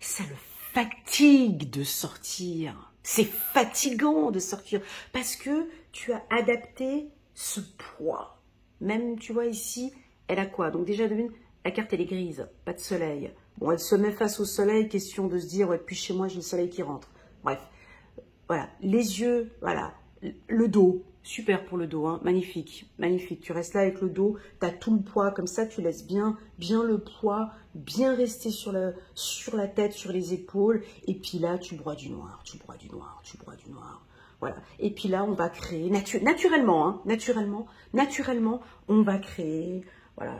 Ça le fatigue de sortir. C'est fatigant de sortir parce que tu as adapté ce poids. Même, tu vois, ici, elle a quoi? Donc déjà, devine, la carte, elle est grise, pas de soleil. Bon, elle se met face au soleil, question de se dire, ouais, depuis chez moi, j'ai le soleil qui rentre. Bref, voilà, les yeux, voilà, le dos. Super pour le dos, hein. Magnifique, magnifique. Tu restes là avec le dos, tu as tout le poids, comme ça tu laisses bien le poids, bien rester sur la tête, sur les épaules. Et puis là, tu broies du noir, tu broies du noir, tu broies du noir. Voilà. Et puis là, on va créer, naturellement, hein, naturellement, on va créer, voilà.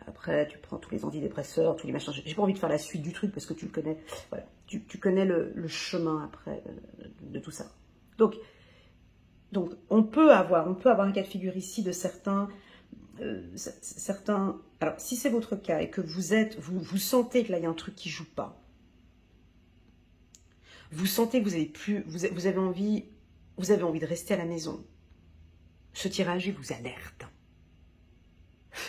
Après, tu prends tous les antidépresseurs, tous les machins. J'ai pas envie de faire la suite du truc parce que tu le connais. Voilà. Tu connais le chemin après de tout ça. Donc, on peut avoir un cas de figure ici de certains, alors si c'est votre cas et que vous sentez que là il y a un truc qui joue pas, vous sentez que vous avez envie de rester à la maison, ce tirage il vous alerte.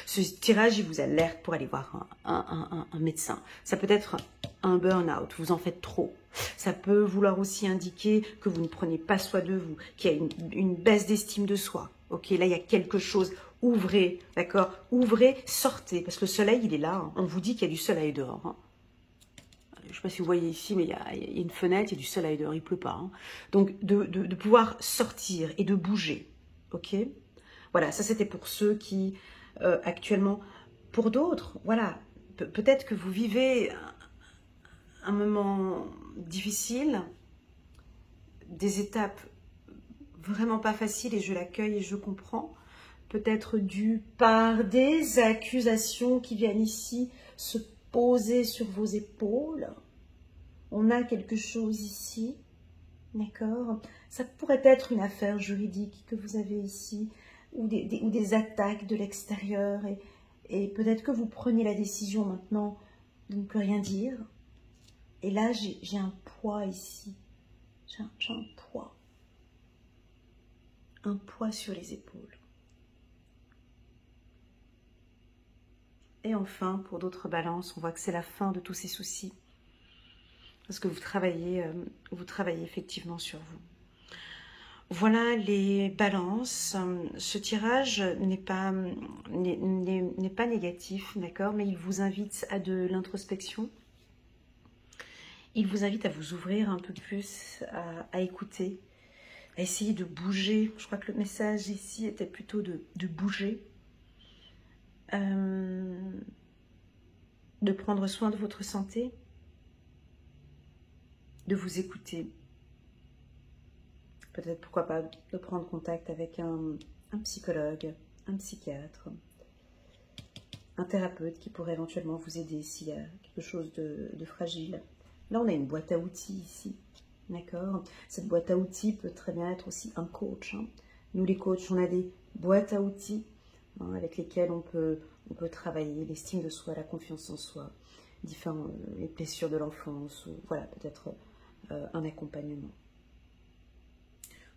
Ce tirage il vous alerte pour aller voir un médecin. Ça peut être un burn-out, vous en faites trop. Ça peut vouloir aussi indiquer que vous ne prenez pas soin de vous, qu'il y a une baisse d'estime de soi. Ok, là, il y a quelque chose. Ouvrez, d'accord? Ouvrez, sortez, parce que le soleil, il est là. Hein. On vous dit qu'il y a du soleil dehors. Hein. Je ne sais pas si vous voyez ici, mais il y a une fenêtre, il y a du soleil dehors, il ne pleut pas. Hein. Donc, de pouvoir sortir et de bouger. Ok? Voilà, ça, c'était pour ceux qui, actuellement, pour d'autres, voilà, peut-être que vous vivez un moment difficile, des étapes vraiment pas faciles et je l'accueille et je comprends, peut-être dû par des accusations qui viennent ici se poser sur vos épaules. On a quelque chose ici, d'accord? Ça pourrait être une affaire juridique que vous avez ici, ou des attaques de l'extérieur, et peut-être que vous prenez la décision maintenant de ne plus rien dire. Et là, j'ai un poids ici, j'ai un poids. Un poids sur les épaules. Et enfin, pour d'autres balances, on voit que c'est la fin de tous ces soucis. Parce que vous travaillez effectivement sur vous. Voilà les balances. Ce tirage n'est pas négatif, d'accord, mais il vous invite à de l'introspection. Il vous invite à vous ouvrir un peu plus, à écouter, à essayer de bouger. Je crois que le message ici était plutôt de bouger. De prendre soin de votre santé, de vous écouter. Peut-être, pourquoi pas, de prendre contact avec un psychologue, un psychiatre, un thérapeute qui pourrait éventuellement vous aider s'il y a quelque chose de fragile. Là, on a une boîte à outils ici, d'accord? Cette boîte à outils peut très bien être aussi un coach. Hein. Nous, les coachs, on a des boîtes à outils avec lesquelles on peut travailler l'estime de soi, la confiance en soi, les blessures de l'enfance, ou voilà, peut-être un accompagnement.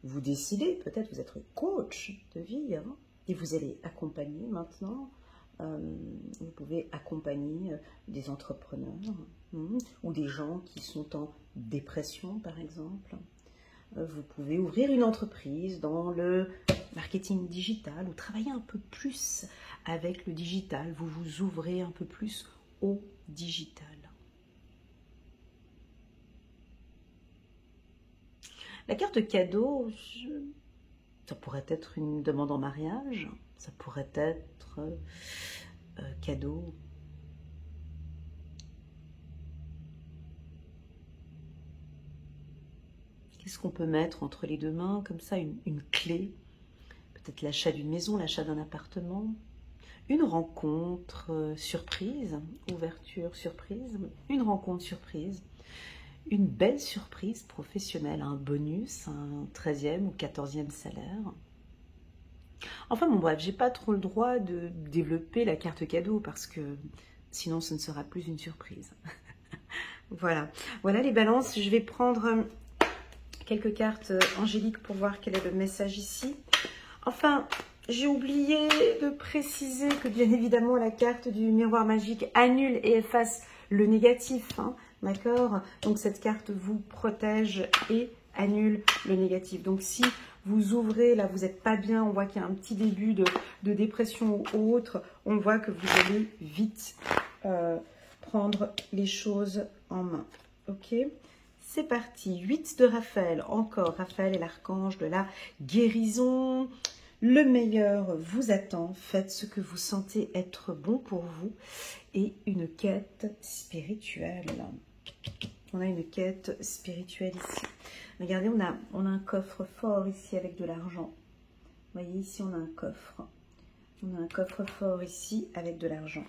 Vous décidez, peut-être vous êtes coach de vie, hein, et vous allez accompagner maintenant. Vous pouvez accompagner des entrepreneurs ou des gens qui sont en dépression, par exemple. Vous pouvez ouvrir une entreprise dans le marketing digital ou travailler un peu plus avec le digital. Vous vous ouvrez un peu plus au digital. La carte cadeau, ça pourrait être une demande en mariage, ça pourrait être cadeau. Qu'est-ce qu'on peut mettre entre les deux mains, comme ça, une clé, peut-être l'achat d'une maison, l'achat d'un appartement, une rencontre surprise, ouverture surprise, une rencontre surprise, une belle surprise professionnelle, un bonus, un 13e ou 14e salaire. Enfin bon bref, j'ai pas trop le droit de développer la carte cadeau parce que sinon ce ne sera plus une surprise. Voilà les balances, je vais prendre quelques cartes angéliques pour voir quel est le message ici. Enfin, j'ai oublié de préciser que bien évidemment la carte du miroir magique annule et efface le négatif, hein, d'accord? Donc cette carte vous protège et annule le négatif. Donc si vous ouvrez, là vous n'êtes pas bien, on voit qu'il y a un petit début de dépression ou autre, on voit que vous allez vite prendre les choses en main. Ok? C'est parti, 8 de Raphaël, encore Raphaël est l'archange de la guérison. Le meilleur vous attend, faites ce que vous sentez être bon pour vous. Et une quête spirituelle. On a une quête spirituelle ici. Regardez, on a un coffre fort ici avec de l'argent. Vous voyez, ici on a un coffre. On a un coffre fort ici avec de l'argent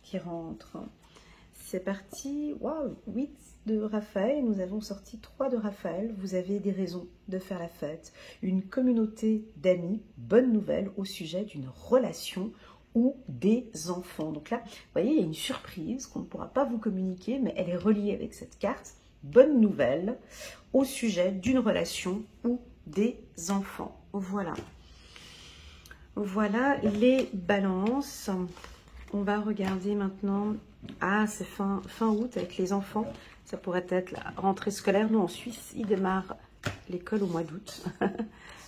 qui rentre. C'est parti. Waouh, 8 de Raphaël. Nous avons sorti 3 de Raphaël. Vous avez des raisons de faire la fête. Une communauté d'amis. Bonne nouvelle au sujet d'une relation ou des enfants. Donc là, vous voyez, il y a une surprise qu'on ne pourra pas vous communiquer, mais elle est reliée avec cette carte. Bonne nouvelle au sujet d'une relation ou des enfants. Voilà. Voilà les balances. On va regarder maintenant. Ah, c'est fin août avec les enfants. Ça pourrait être la rentrée scolaire. Nous, en Suisse, ils démarrent l'école au mois d'août.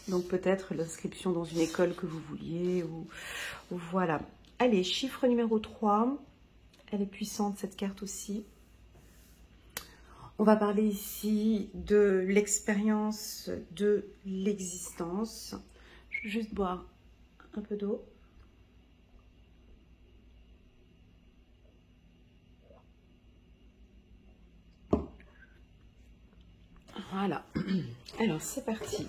Donc peut-être l'inscription dans une école que vous vouliez. Ou voilà. Allez, chiffre numéro 3. Elle est puissante, cette carte aussi. On va parler ici de l'expérience de l'existence. Je vais juste boire un peu d'eau. Voilà. Alors, c'est parti.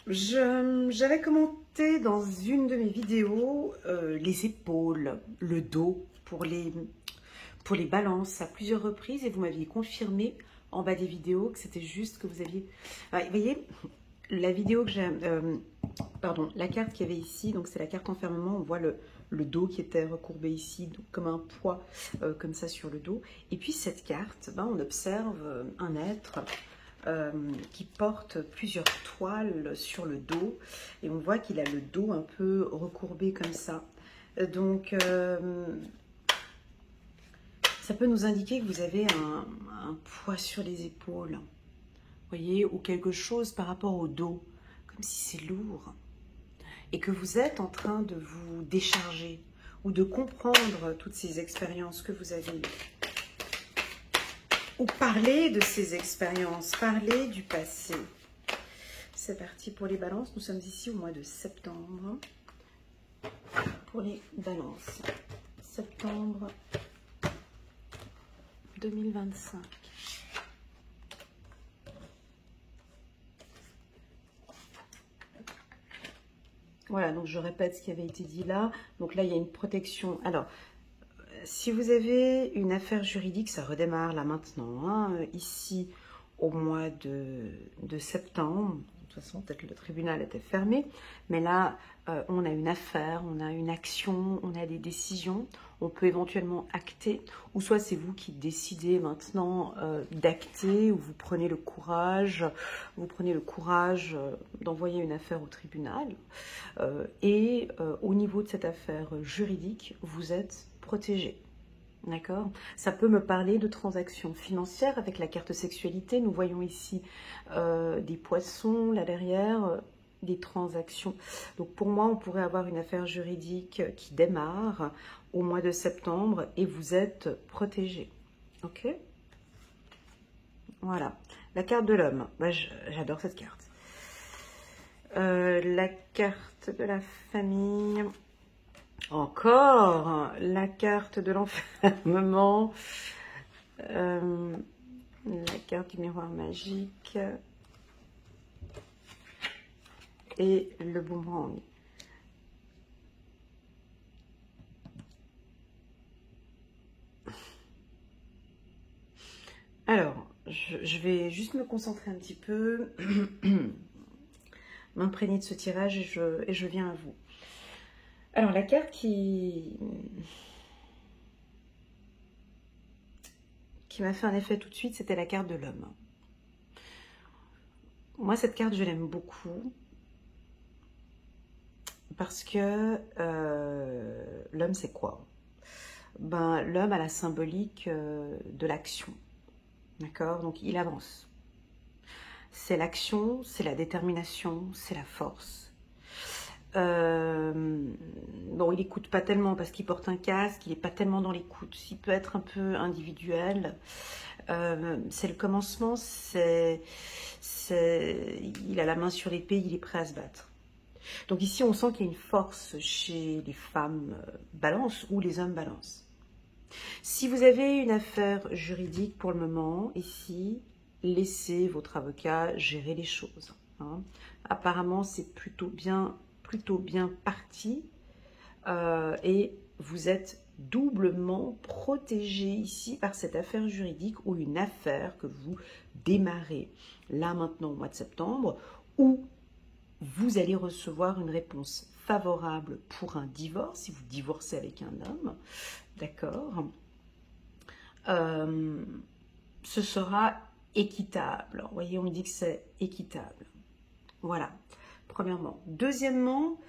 J'avais commenté dans une de mes vidéos les épaules, le dos, pour les pour les balances à plusieurs reprises et vous m'aviez confirmé en bas des vidéos que c'était juste que vous aviez... Ouais, vous voyez, la vidéo que j'ai... pardon, la carte qu'il y avait ici, donc c'est la carte enfermement, on voit le dos qui était recourbé ici, donc comme un poids comme ça sur le dos. Et puis cette carte, ben, on observe un être qui porte plusieurs toiles sur le dos et on voit qu'il a le dos un peu recourbé comme ça. Donc ça peut nous indiquer que vous avez un poids sur les épaules, voyez, ou quelque chose par rapport au dos, comme si c'est lourd, et que vous êtes en train de vous décharger ou de comprendre toutes ces expériences que vous avez eues. Ou parler de ces expériences, parler du passé. C'est parti pour les balances. Nous sommes ici au mois de septembre. Pour les balances. Septembre 2025. Voilà, donc je répète ce qui avait été dit là. Donc là, il y a une protection. Alors, si vous avez une affaire juridique, ça redémarre là maintenant, hein, ici au mois de septembre. De toute façon, peut-être le tribunal était fermé, mais là, on a une affaire, on a une action, on a des décisions, on peut éventuellement acter, ou soit c'est vous qui décidez maintenant d'acter, ou vous prenez le courage d'envoyer une affaire au tribunal, et au niveau de cette affaire juridique, vous êtes protégé. D'accord? Ça peut me parler de transactions financières avec la carte sexualité. Nous voyons ici des poissons là derrière, des transactions. Donc pour moi, on pourrait avoir une affaire juridique qui démarre au mois de septembre et vous êtes protégé. Ok? Voilà. La carte de l'homme. Bah, j'adore cette carte. La carte de la famille... Encore la carte de l'enfermement, la carte du miroir magique et le boomerang. Alors, je vais juste me concentrer un petit peu, m'imprégner de ce tirage et je viens à vous. Alors, la carte qui m'a fait un effet tout de suite, c'était la carte de l'homme. Moi, cette carte, je l'aime beaucoup parce que l'homme, c'est quoi? Ben, l'homme a la symbolique de l'action. D'accord? Donc, il avance. C'est l'action, c'est la détermination, c'est la force. Bon, il n'écoute pas tellement parce qu'il porte un casque, il n'est pas tellement dans l'écoute, il peut être un peu individuel. C'est le commencement, il a la main sur l'épée, il est prêt à se battre. Donc ici, on sent qu'il y a une force chez les femmes balance ou les hommes balance. Si vous avez une affaire juridique pour le moment, ici, laissez votre avocat gérer les choses. Hein. Apparemment, c'est plutôt bien parti et vous êtes doublement protégé ici par cette affaire juridique ou une affaire que vous démarrez là maintenant au mois de septembre où vous allez recevoir une réponse favorable pour un divorce, si vous divorcez avec un homme, d'accord, ce sera équitable. Vous voyez, on me dit que c'est équitable. Voilà, premièrement. Deuxièmement,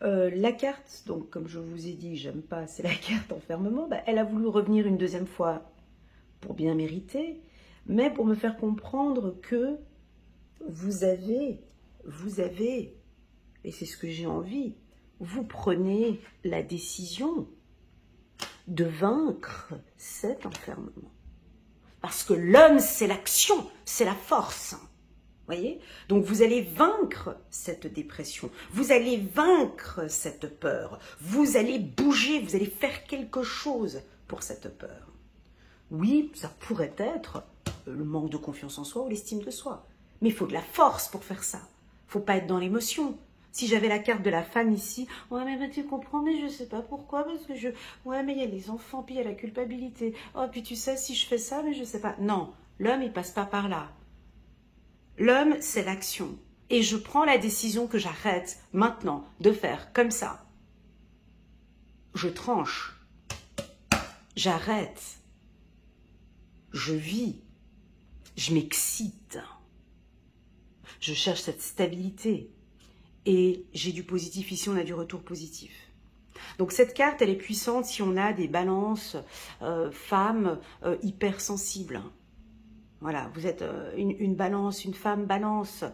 la carte, donc comme je vous ai dit, j'aime pas, c'est la carte enfermement, bah, elle a voulu revenir une deuxième fois pour bien mériter, mais pour me faire comprendre que vous avez, et c'est ce que j'ai envie, vous prenez la décision de vaincre cet enfermement. Parce que l'homme, c'est l'action, c'est la force. Voyez? Donc vous allez vaincre cette dépression, vous allez vaincre cette peur, vous allez bouger, vous allez faire quelque chose pour cette peur. Oui, ça pourrait être le manque de confiance en soi ou l'estime de soi, mais il faut de la force pour faire ça. Il ne faut pas être dans l'émotion. Si j'avais la carte de la femme ici, ouais, mais tu comprends, mais je sais pas pourquoi, parce que ouais, mais il y a les enfants, puis il y a la culpabilité. Oh, puis tu sais, si je fais ça, mais je sais pas. Non, l'homme, il passe pas par là. L'homme, c'est l'action. Et je prends la décision que j'arrête maintenant de faire comme ça. Je tranche. J'arrête. Je vis. Je m'excite. Je cherche cette stabilité. Et j'ai du positif ici, on a du retour positif. Donc cette carte, elle est puissante si on a des balances femmes hypersensibles. Voilà, vous êtes une balance, une femme balance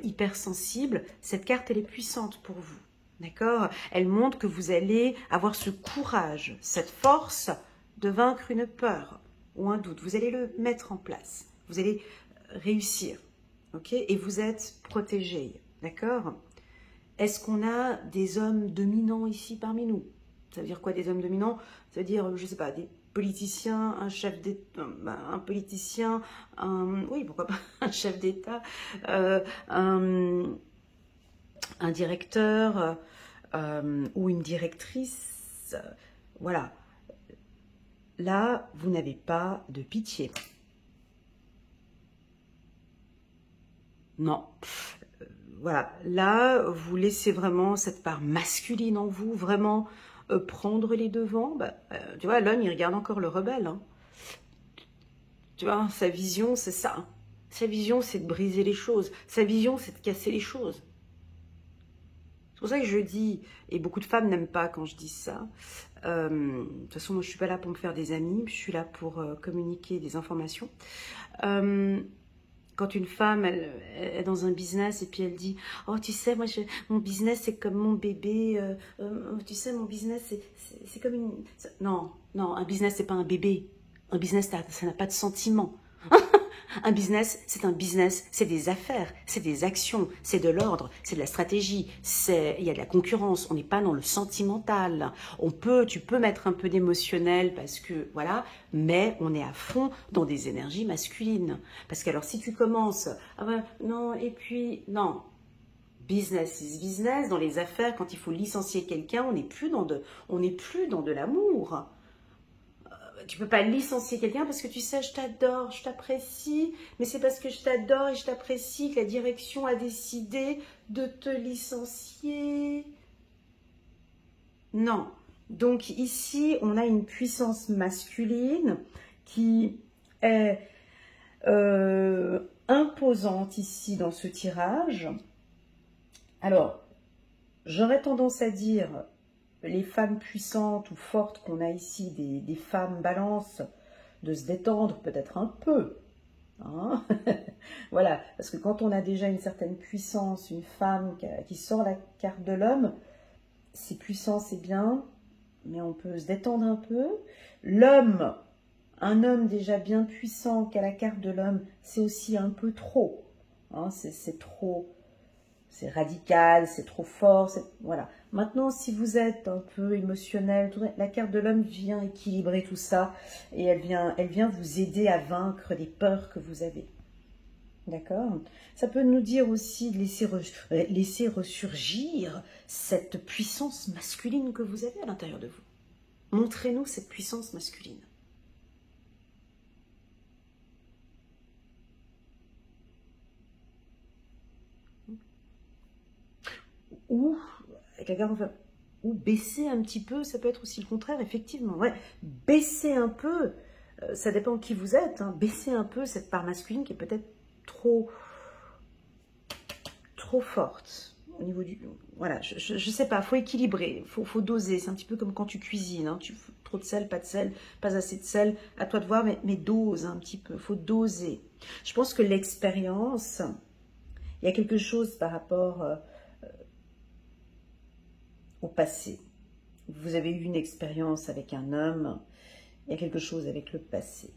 hypersensible. Cette carte, elle est puissante pour vous. D'accord? Elle montre que vous allez avoir ce courage, cette force de vaincre une peur ou un doute. Vous allez le mettre en place. Vous allez réussir. Ok? Et vous êtes protégé. D'accord? Est-ce qu'on a des hommes dominants ici parmi nous? Ça veut dire quoi des hommes dominants? Ça veut dire, je ne sais pas, des politiciens, un chef d'État, un politicien, oui, pourquoi pas, un chef d'État, un directeur ou une directrice. Voilà. Là, vous n'avez pas de pitié. Non. Voilà, là, vous laissez vraiment cette part masculine en vous, vraiment prendre les devants. Tu vois, l'homme, il regarde encore le rebelle. Hein. Tu vois, sa vision, c'est ça. Hein. Sa vision, c'est de briser les choses. Sa vision, c'est de casser les choses. C'est pour ça que je dis, et beaucoup de femmes n'aiment pas quand je dis ça. De toute façon, moi, je ne suis pas là pour me faire des amis, je suis là pour communiquer des informations. Quand une femme, elle est dans un business et puis elle dit « Oh, tu sais, moi, mon business, c'est comme mon bébé. Tu sais, mon business, c'est comme une... » Non, non, un business, c'est pas un bébé. Un business, ça n'a pas de sentiment. Un business, c'est des affaires, c'est des actions, c'est de l'ordre, c'est de la stratégie, il y a de la concurrence, on n'est pas dans le sentimental. Tu peux mettre un peu d'émotionnel parce que, voilà, mais on est à fond dans des énergies masculines. Parce que alors, si tu commences, ah ben, non, et puis, non, business is business, dans les affaires, quand il faut licencier quelqu'un, on n'est plus dans de l'amour. Tu peux pas licencier quelqu'un parce que tu sais, je t'adore, je t'apprécie, mais c'est parce que je t'adore et je t'apprécie que la direction a décidé de te licencier. Non. Donc ici, on a une puissance masculine qui est imposante ici dans ce tirage. Alors, j'aurais tendance à dire... les femmes puissantes ou fortes qu'on a ici, des femmes balance, de se détendre peut-être un peu. Hein. Voilà, parce que quand on a déjà une certaine puissance, une femme qui sort la carte de l'homme, c'est puissant, c'est bien, mais on peut se détendre un peu. L'homme, un homme déjà bien puissant qui a la carte de l'homme, c'est aussi un peu trop. Hein, c'est trop... c'est radical, c'est trop fort, voilà. Maintenant, si vous êtes un peu émotionnel, la carte de l'homme vient équilibrer tout ça et elle vient vous aider à vaincre les peurs que vous avez. D'accord? Ça peut nous dire aussi de laisser ressurgir cette puissance masculine que vous avez à l'intérieur de vous. Montrez-nous cette puissance masculine. Ou baisser un petit peu, ça peut être aussi le contraire, effectivement. Ouais, baisser un peu, ça dépend de qui vous êtes, hein, baisser un peu cette part masculine qui est peut-être trop forte au niveau du... Voilà, je sais pas, faut équilibrer, faut doser, c'est un petit peu comme quand tu cuisines, hein, trop de sel, pas assez de sel, à toi de voir, mais dose un petit peu, faut doser. Je pense que l'expérience, il y a quelque chose par rapport... au passé. Vous avez eu une expérience avec un homme, il y a quelque chose avec le passé.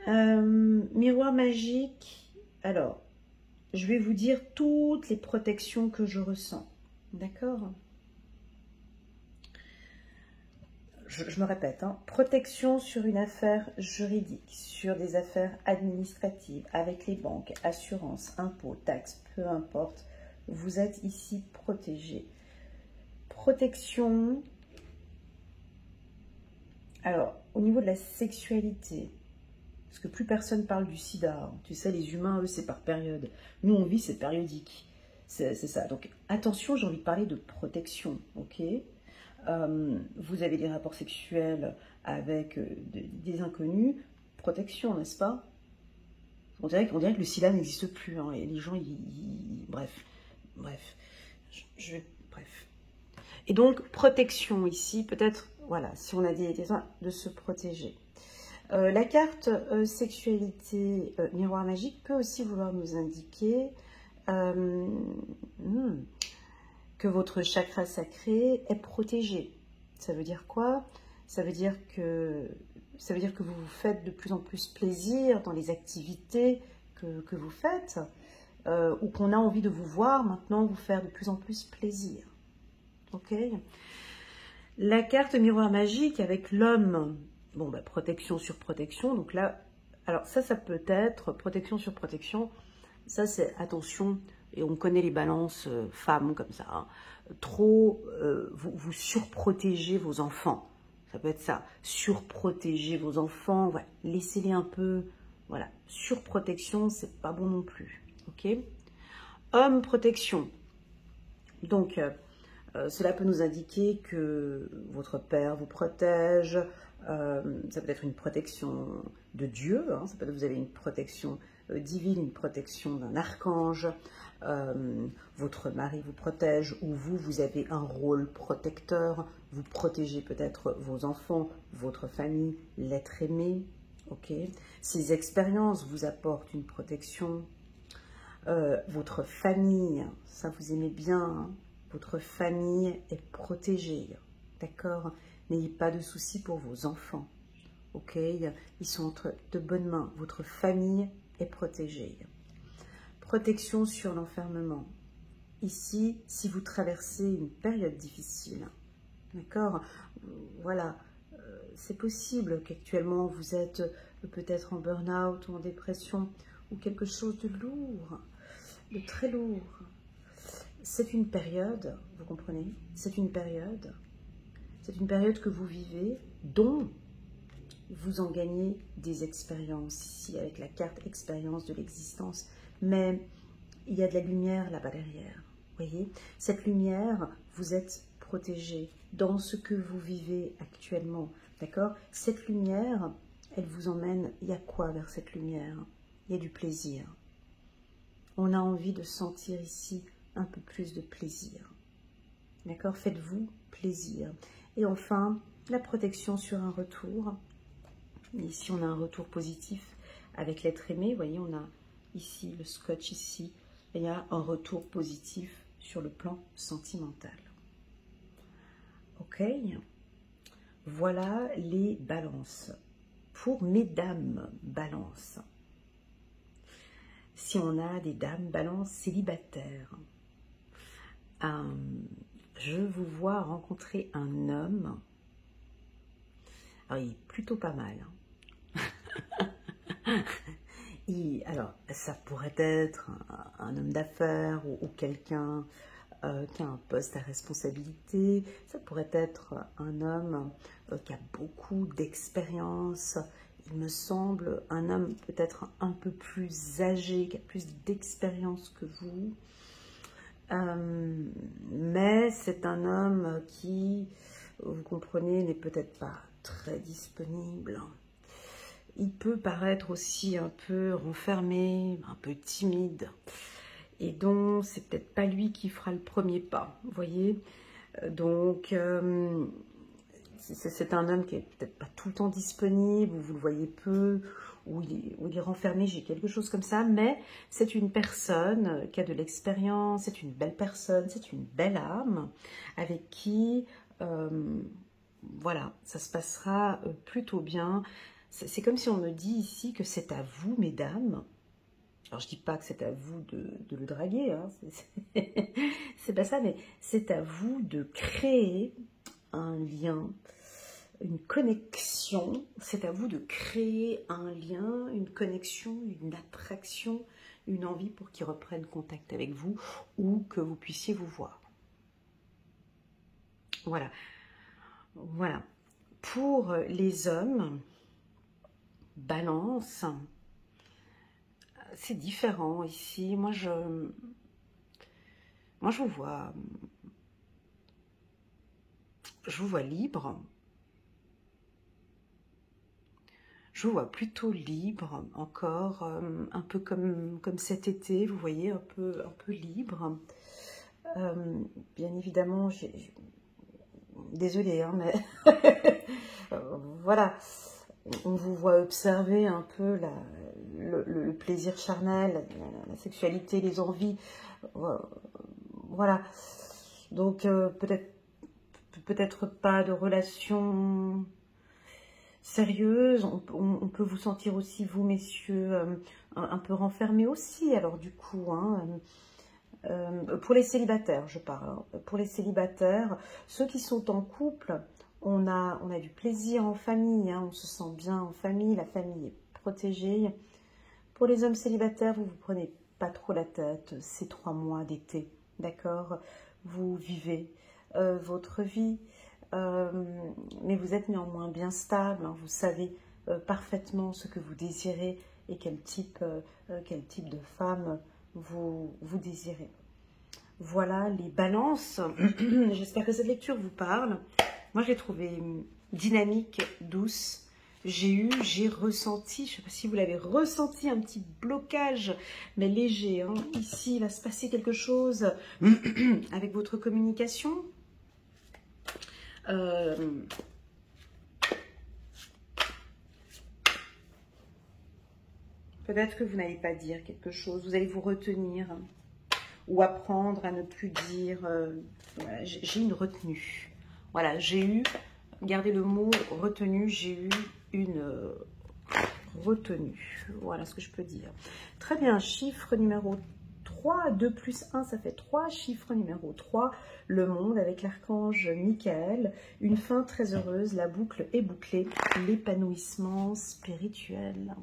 Miroir magique, alors, je vais vous dire toutes les protections que je ressens, d'accord? je me répète, hein, protection sur une affaire juridique, sur des affaires administratives, avec les banques, assurances, impôts, taxes, peu importe, vous êtes ici protégé. Protection, alors au niveau de la sexualité, parce que plus personne parle du sida, hein. Tu sais, les humains, eux, c'est par période. Nous, on vit, c'est périodique. C'est ça. Donc, attention, j'ai envie de parler de protection, ok? Vous avez des rapports sexuels avec des inconnus, protection, n'est-ce pas? On dirait que le sida n'existe plus, hein, et les gens, bref. Bref. Et donc, protection ici, peut-être, voilà, si on a des besoins de se protéger. La carte sexualité miroir magique peut aussi vouloir nous indiquer que votre chakra sacré est protégé. Ça veut dire quoi? Ça veut dire que vous vous faites de plus en plus plaisir dans les activités que vous faites, ou qu'on a envie de vous voir maintenant vous faire de plus en plus plaisir. Ok? La carte miroir magique avec l'homme, bon, bah, protection sur protection, donc là, alors ça peut être protection sur protection, ça c'est attention, et on connaît les balances femmes comme ça, hein. Trop, vous surprotégez vos enfants, ça peut être ça, surprotéger vos enfants, voilà. Laissez-les un peu, voilà, surprotection, c'est pas bon non plus, ok? Homme protection, donc cela peut nous indiquer que votre père vous protège, ça peut être une protection de Dieu, hein, ça peut être que vous avez une protection divine, une protection d'un archange, votre mari vous protège, ou vous avez un rôle protecteur, vous protégez peut-être vos enfants, votre famille, l'être aimé, ok? Ces expériences vous apportent une protection, votre famille, ça vous aimez bien, hein? Votre famille est protégée, d'accord? N'ayez pas de soucis pour vos enfants, ok? Ils sont entre de bonnes mains. Votre famille est protégée. Protection sur l'enfermement. Ici, si vous traversez une période difficile, d'accord? Voilà, c'est possible qu'actuellement vous êtes peut-être en burn-out ou en dépression ou quelque chose de lourd, de très lourd. C'est une période, vous comprenez? C'est une période que vous vivez, dont vous en gagnez des expériences, ici avec la carte expérience de l'existence. Mais il y a de la lumière là-bas derrière, voyez? Cette lumière, vous êtes protégé dans ce que vous vivez actuellement, d'accord? Cette lumière, elle vous emmène, il y a quoi vers cette lumière? Il y a du plaisir. On a envie de sentir ici un peu plus de plaisir. D'accord? Faites-vous plaisir. Et enfin, la protection sur un retour. Ici, on a un retour positif avec l'être aimé. Vous voyez, on a ici le scotch ici. Et il y a un retour positif sur le plan sentimental. Ok? Voilà les balances. Pour mesdames balances, si on a des dames balances célibataires, je vous vois rencontrer un homme. Alors, il est plutôt pas mal. Hein. Alors, ça pourrait être un homme d'affaires ou quelqu'un qui a un poste à responsabilité. Ça pourrait être un homme qui a beaucoup d'expérience. Il me semble un homme peut-être un peu plus âgé, qui a plus d'expérience que vous. Mais c'est un homme qui, vous comprenez, n'est peut-être pas très disponible. Il peut paraître aussi un peu renfermé, un peu timide. Et donc, c'est peut-être pas lui qui fera le premier pas, vous voyez. Donc, c'est un homme qui est peut-être pas tout le temps disponible, ou vous le voyez peu, ou il est renfermé, j'ai quelque chose comme ça, mais c'est une personne qui a de l'expérience, c'est une belle personne, c'est une belle âme, avec qui, voilà, ça se passera plutôt bien. C'est comme si on me dit ici que c'est à vous, mesdames. Alors, je ne dis pas que c'est à vous de le draguer, hein, c'est pas ça, mais c'est à vous de créer un lien une connexion. C'est à vous de créer un lien, une connexion, une attraction, une envie pour qu'ils reprennent contact avec vous ou que vous puissiez vous voir. Voilà. Voilà. Pour les hommes, Balance, c'est différent ici. Moi, je vous vois libre. Je vous vois plutôt libre encore, un peu comme cet été, vous voyez, un peu libre. Bien évidemment, désolée, hein, mais voilà, on vous voit observer un peu le plaisir charnel, la sexualité, les envies, voilà. Donc peut-être pas de relation sérieuse, on peut vous sentir aussi, vous messieurs, un peu renfermés aussi, alors du coup, hein, pour les célibataires, je parle, hein, pour les célibataires, ceux qui sont en couple, on a du plaisir en famille, hein, on se sent bien en famille, la famille est protégée. Pour les hommes célibataires, vous prenez pas trop la tête ces 3 mois d'été, d'accord? Vous vivez votre vie, mais vous êtes néanmoins bien stable, hein, vous savez parfaitement ce que vous désirez et quel type de femme vous désirez. Voilà les balances. J'espère que cette lecture vous parle. Moi, je l'ai trouvée dynamique, douce. J'ai ressenti, je ne sais pas si vous l'avez ressenti, un petit blocage, mais léger, hein. Ici, il va se passer quelque chose avec votre communication. Peut-être que vous n'allez pas dire quelque chose, vous allez vous retenir ou apprendre à ne plus dire. Voilà, j'ai une retenue. Voilà, gardez le mot retenue, j'ai eu une retenue. Voilà ce que je peux dire. Très bien, chiffre numéro 3, 2 plus 1, ça fait 3. Chiffre numéro 3, le monde avec l'archange Michael. Une fin très heureuse, la boucle est bouclée, l'épanouissement spirituel.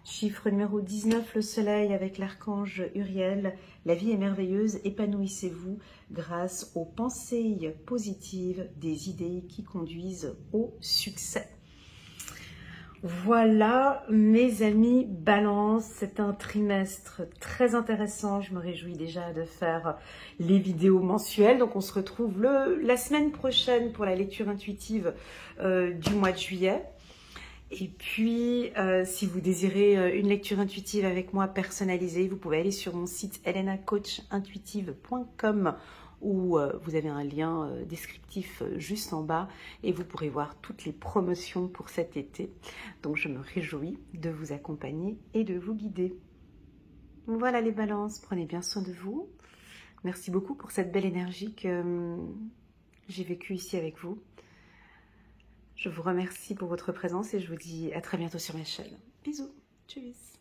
Chiffre numéro 19, le soleil avec l'archange Uriel. La vie est merveilleuse, épanouissez-vous grâce aux pensées positives, des idées qui conduisent au succès. Voilà mes amis Balance, c'est un trimestre très intéressant, je me réjouis déjà de faire les vidéos mensuelles. Donc on se retrouve la semaine prochaine pour la lecture intuitive du mois de juillet. Et puis, si vous désirez une lecture intuitive avec moi personnalisée, vous pouvez aller sur mon site elenacoachintuitive.com où vous avez un lien descriptif juste en bas et vous pourrez voir toutes les promotions pour cet été. Donc, je me réjouis de vous accompagner et de vous guider. Voilà les balances, prenez bien soin de vous. Merci beaucoup pour cette belle énergie que j'ai vécue ici avec vous. Je vous remercie pour votre présence et je vous dis à très bientôt sur ma chaîne. Bisous, tchuss.